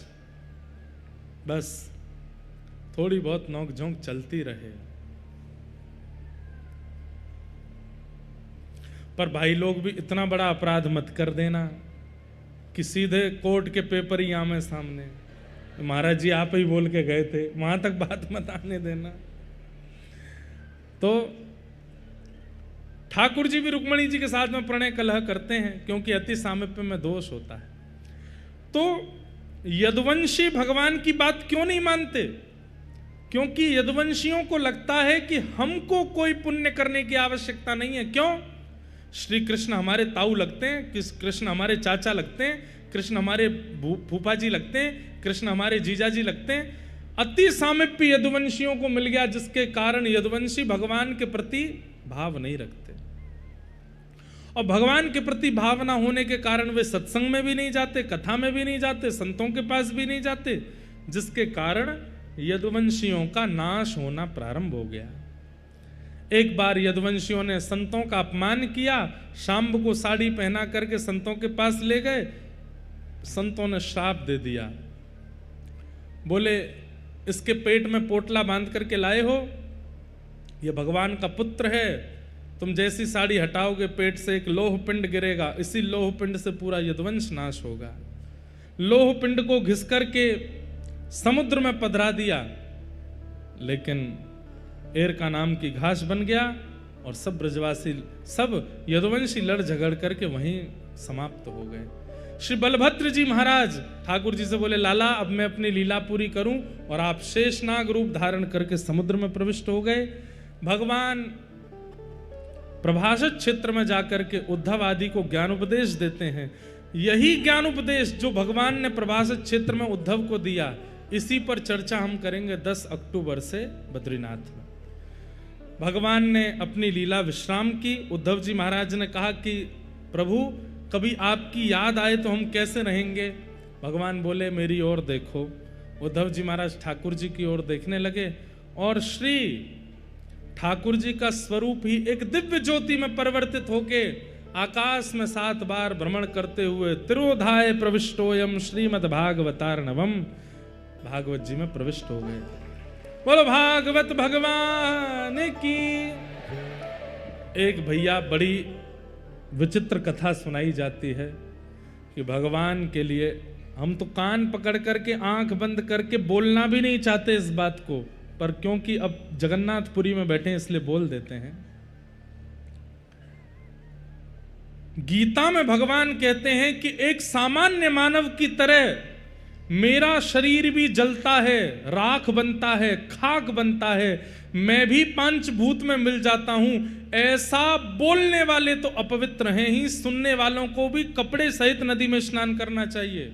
बस थोड़ी बहुत नोक झोंक चलती रहे। पर भाई लोग भी इतना बड़ा अपराध मत कर देना कि सीधे कोर्ट के पेपर ही आमे सामने, महाराज जी आप ही बोल के गए थे, वहां तक बात मत आने देना। तो ठाकुर जी भी रुक्मणी जी के साथ में प्रणय कलह करते हैं, क्योंकि अति सामीप्य में दोष होता है। तो यदुवंशी भगवान की बात क्यों नहीं मानते? क्योंकि यदुवंशियों को लगता है कि हमको कोई पुण्य करने की आवश्यकता नहीं है। क्यों? श्री कृष्ण हमारे ताऊ लगते हैं, कृष्ण हमारे चाचा लगते हैं, कृष्ण हमारे फूफा जी लगते हैं, कृष्ण हमारे जीजा जी लगते हैं। अति सामीप्य यदुवंशियों को मिल गया, जिसके कारण यदुवंशी भगवान के प्रति भाव नहीं रखते। और भगवान के प्रति भाव ना होने के कारण वे सत्संग में भी नहीं जाते, कथा में भी नहीं जाते, संतों के पास भी नहीं जाते, जिसके कारण यदुवंशियों का नाश होना प्रारंभ हो गया। एक बार यदुवंशियों ने संतों का अपमान किया, शांब को साड़ी पहना करके संतों के पास ले गए। संतों ने श्राप दे दिया, बोले इसके पेट में पोटला बांध करके लाए हो, यह भगवान का पुत्र है, तुम जैसी साड़ी हटाओगे पेट से एक लोह पिंड गिरेगा, इसी लोह पिंड से पूरा यदुवंश नाश होगा। लोह पिंड को घिस करके समुद्र में पधरा दिया, लेकिन एरका नाम की घास बन गया और सब ब्रजवासी, सब यदुवंशी लड़ झगड़ करके वहीं समाप्त हो गए। श्री बलभद्र जी महाराज ठाकुर जी से बोले, लाला अब मैं अपनी लीला पूरी करूं, और आप शेषनाग रूप धारण करके समुद्र में प्रविष्ट हो गए। भगवान प्रभाषित क्षेत्र में जाकर के उद्धव आदि को ज्ञान उपदेश देते हैं। यही ज्ञान उपदेश जो भगवान ने प्रभाषित क्षेत्र में उद्धव को दिया, इसी पर चर्चा हम करेंगे 10 अक्टूबर से बद्रीनाथ में। भगवान ने अपनी लीला विश्राम की। उद्धव जी महाराज ने कहा कि प्रभु कभी आपकी याद आए तो हम कैसे रहेंगे? भगवान बोले मेरी ओर देखो। उद्धव जी महाराज ठाकुर जी की ओर देखने लगे, और श्री ठाकुर जी का स्वरूप ही एक दिव्य ज्योति में परिवर्तित होके आकाश में 7 बार भ्रमण करते हुए तिरोधाय प्रविष्टोयम श्रीमद् भागवतार्णवम, भागवत जी में प्रविष्ट हो गए। बोलो भागवत भगवान की। एक भैया बड़ी विचित्र कथा सुनाई जाती है कि भगवान के लिए हम तो कान पकड़ करके आंख बंद करके बोलना भी नहीं चाहते इस बात को, पर क्योंकि अब जगन्नाथपुरी में बैठे इसलिए बोल देते हैं। गीता में भगवान कहते हैं कि एक सामान्य मानव की तरह मेरा शरीर भी जलता है, राख बनता है, खाक बनता है, मैं भी पंचभूत में मिल जाता हूं। ऐसा बोलने वाले तो अपवित्र हैं ही, सुनने वालों को भी कपड़े सहित नदी में स्नान करना चाहिए।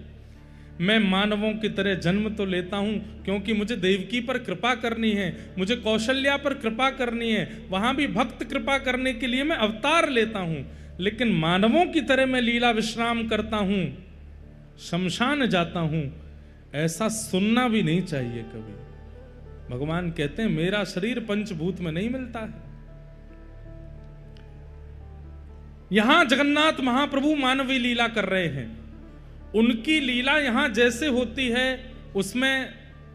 मैं मानवों की तरह जन्म तो लेता हूं क्योंकि मुझे देवकी पर कृपा करनी है, मुझे कौशल्या पर कृपा करनी है, वहां भी भक्त कृपा करने के लिए मैं अवतार लेता हूं, लेकिन मानवों की तरह मैं लीला विश्राम करता हूं, शमशान जाता हूं, ऐसा सुनना भी नहीं चाहिए कभी। भगवान कहते हैं मेरा शरीर पंचभूत में नहीं मिलता है। यहां जगन्नाथ महाप्रभु मानवीय लीला कर रहे हैं। उनकी लीला यहां जैसे होती है उसमें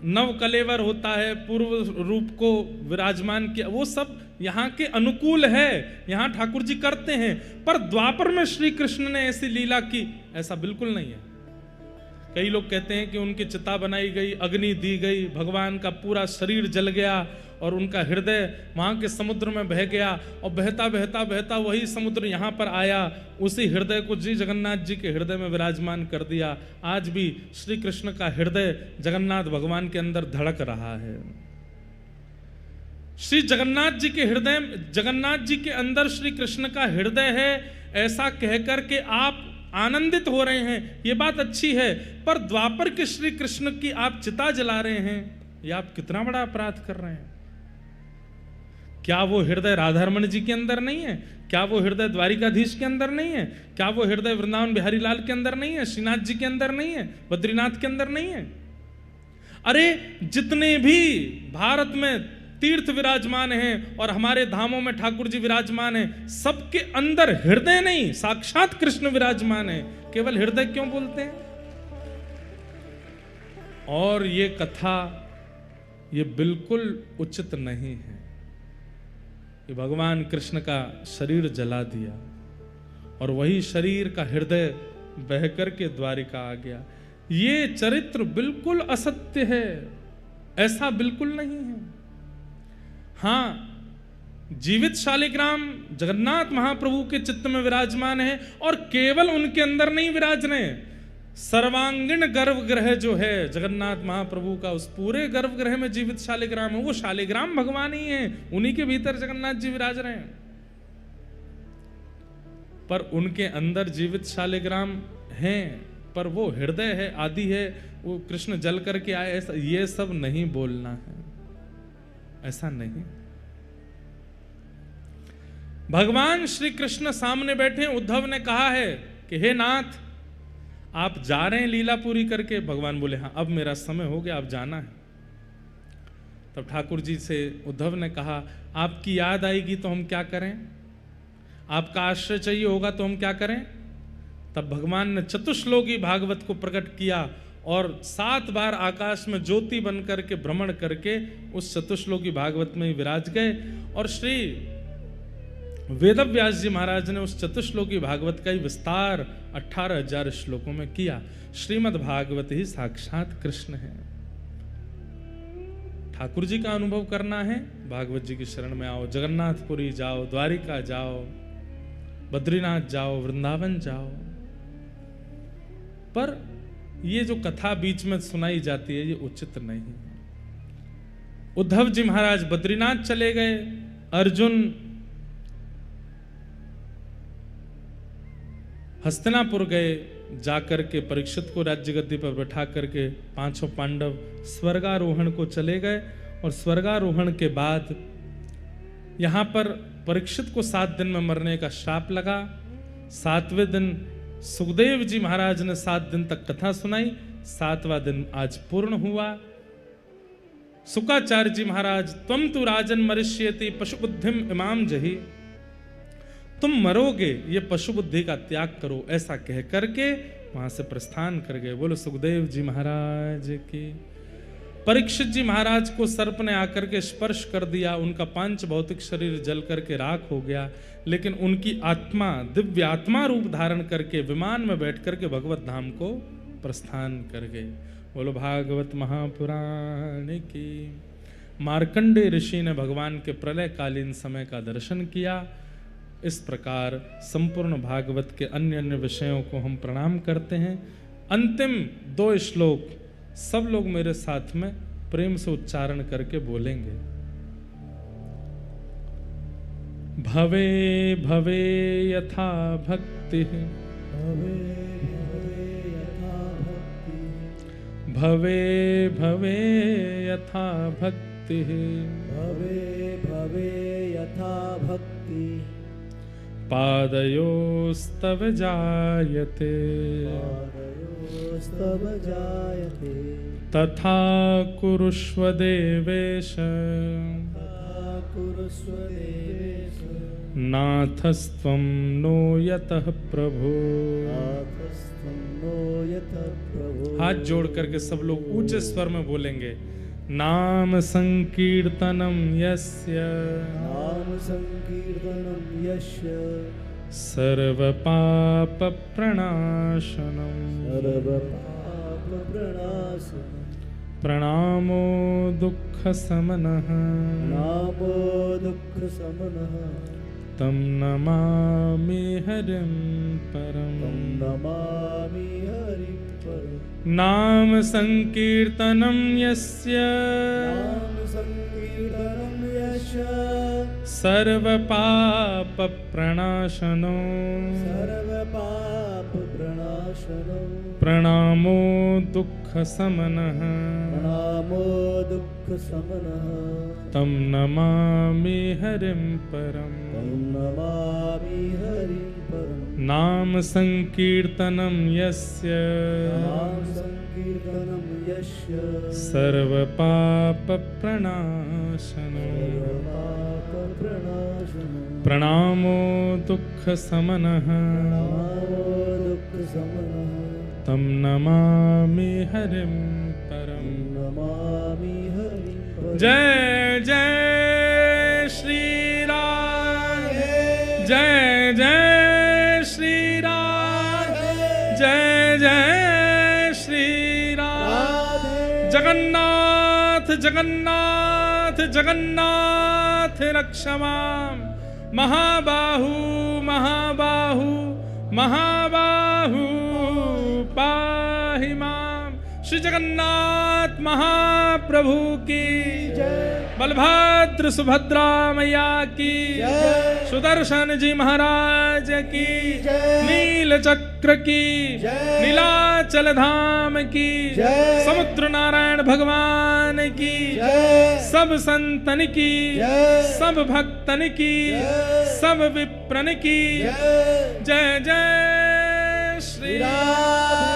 नव कलेवर होता है, पूर्व रूप को विराजमान किया, वो सब यहाँ के अनुकूल है, यहाँ ठाकुर जी करते हैं। पर द्वापर में श्री कृष्ण ने ऐसी लीला की, ऐसा बिल्कुल नहीं है। कई लोग कहते हैं कि उनकी चिता बनाई गई, अग्नि दी गई, भगवान का पूरा शरीर जल गया और उनका हृदय वहाँ के समुद्र में बह गया और बहता बहता बहता वही समुद्र यहाँ पर आया, उसी हृदय को जी जगन्नाथ जी के हृदय में विराजमान कर दिया। आज भी श्री कृष्ण का हृदय जगन्नाथ भगवान के अंदर धड़क रहा है। श्री जगन्नाथ जी के हृदय, जगन्नाथ जी के अंदर श्री कृष्ण का हृदय है, ऐसा कहकर के आप आनंदित हो रहे हैं, ये बात अच्छी है। पर द्वापर के श्री कृष्ण की आप चिता जला रहे हैं, ये आप कितना बड़ा अपराध कर रहे हैं। क्या वो हृदय राधारमण जी के अंदर नहीं है? क्या वो हृदय द्वारिकाधीश के अंदर नहीं है? क्या वो हृदय वृंदावन बिहारी लाल के अंदर नहीं है? श्रीनाथ जी के अंदर नहीं है? बद्रीनाथ के अंदर नहीं है? अरे जितने भी भारत में तीर्थ विराजमान हैं और हमारे धामों में ठाकुर जी विराजमान हैं, सबके अंदर हृदय नहीं, साक्षात कृष्ण विराजमान है। केवल हृदय क्यों बोलते हैं? और ये कथा ये बिल्कुल उचित नहीं है कि भगवान कृष्ण का शरीर जला दिया और वही शरीर का हृदय बहकर के द्वारिका आ गया। ये चरित्र बिल्कुल असत्य है, ऐसा बिल्कुल नहीं है। हाँ, जीवित शालिग्राम जगन्नाथ महाप्रभु के चित्त में विराजमान है और केवल उनके अंदर नहीं विराज रहे, सर्वांगीण गर्भगृह जो है जगन्नाथ महाप्रभु का, उस पूरे गर्भगृह में जीवित शालिग्राम है। वो शालिग्राम भगवान ही है, उन्हीं के भीतर जगन्नाथ जी विराज रहे हैं। पर उनके अंदर जीवित शालिग्राम हैं, पर वो हृदय है, आदि है, वो कृष्ण जल करके आए, ऐसा ये सब नहीं बोलना है, ऐसा नहीं। भगवान श्री कृष्ण सामने बैठे, उद्धव ने कहा है कि हे नाथ, आप जा रहे हैं लीला पूरी करके? भगवान बोले हाँ, अब मेरा समय हो गया, अब जाना है। तब ठाकुर जी से उद्धव ने कहा, आपकी याद आएगी तो हम क्या करें? आपका आश्रय चाहिए होगा तो हम क्या करें? तब भगवान ने चतुश्लोकी भागवत को प्रकट किया और 7 बार आकाश में ज्योति बन करके भ्रमण करके उस चतुश्लोकी भागवत में ही विराज गए। और श्री वेदव्यास जी महाराज ने उस चतुश्लोकी भागवत का ही विस्तार 18,000 श्लोकों में किया। श्रीमद् भागवत ही साक्षात कृष्ण है। ठाकुर जी का अनुभव करना है, भागवत जी की शरण में आओ, जगन्नाथपुरी जाओ, द्वारिका जाओ, बद्रीनाथ जाओ, वृंदावन जाओ। पर ये जो कथा बीच में सुनाई जाती है, ये उचित नहीं है। उद्धव जी महाराज बद्रीनाथ चले गए, अर्जुन हस्तिनापुर गए, जाकर के परीक्षित को राज्य गद्दी पर बैठा करके 5 पांडव स्वर्गारोहण को चले गए। और स्वर्गारोहण के बाद यहां पर परीक्षित को 7 दिन में मरने का श्राप लगा। 7वें दिन सुखदेव जी महाराज ने 7 दिन तक कथा सुनाई, 7वां दिन आज पूर्ण हुआ। शुकाचार्य जी महाराज, त्वम तु राजन मरिष्येति पशु बुद्धिम इमाम जही, तुम मरोगे, ये पशु बुद्धि का त्याग करो, ऐसा कह करके वहां से प्रस्थान कर गए। बोलो सुखदेव जी महाराज की। परीक्षित जी महाराज को सर्प ने आकर के स्पर्श कर दिया, उनका पांच भौतिक शरीर जल करके राख हो गया, लेकिन उनकी आत्मा दिव्य आत्मा रूप धारण करके विमान में बैठ करके भगवत धाम को प्रस्थान कर गए। बोलो भागवत महापुराण की। मार्कंडेय ऋषि ने भगवान के प्रलय कालीन समय का दर्शन किया। इस प्रकार संपूर्ण भागवत के अन्य अन्य विषयों को हम प्रणाम करते हैं। अंतिम 2 श्लोक सब लोग मेरे साथ में प्रेम से उच्चारण करके बोलेंगे। भवे भवे यथा भक्ति, भवे भवे यथा भक्ति, भवे भवे यथा भक्ति, पादयोस्तव जायते, पादयोस्तव जायते, तथा कुरुष्व देवेश, तथा कुरुष्व देवेश, नाथस्त्वं नो यतः प्रभो। नाथस्त्वं नो यतः प्रभो। हाथ जोड़ करके सब लोग ऊंचे स्वर में बोलेंगे। नाम संकीर्तनम यस्य, नाम संकीर्तनं यस्य, सर्व पाप प्रणाशनम, सर्व पाप प्रणाशनम् प्रणामो दुःखशमनः नामो दुःखशमनः तं नमामि हरिं तं परम् नमामि हरिं परम् नाम संकीर्तनं यस्य नाम संकीर्तनं यस्य सर्वपापप्रणाशनो सर्वपापप्रणाशनो प्रणामो दुःखशमनः प्रणामो दुःखशमनः तं नमामि हरिं परम् तं नमामि हरिं परम् नाम संकीर्तनं यस्य नाम संकीर्तनं यस्य सर्वपापप्रणाशनो सर्वपापप्रणाशनो प्रणामो दुःखशमनः नमो दुःखशमनः तं नमामि हरिं परम् नमामि हरिं परम् जय जय श्री राम जय जय श्री राम जय जय श्री राम जगन्नाथ जगन्नाथ जगन्नाथ रक्ष मां महाबाहु महाबाहु महाबाहु पाहि मां श्री जगन्नाथ महाप्रभु की बलभद्र सुभद्रा मैया की सुदर्शन जी महाराज की नील चक्र की नीलाचल धाम की समुद्र नारायण भगवान की सब संतन की सब भक्तन की सब विप्रन की जय जय श्री राम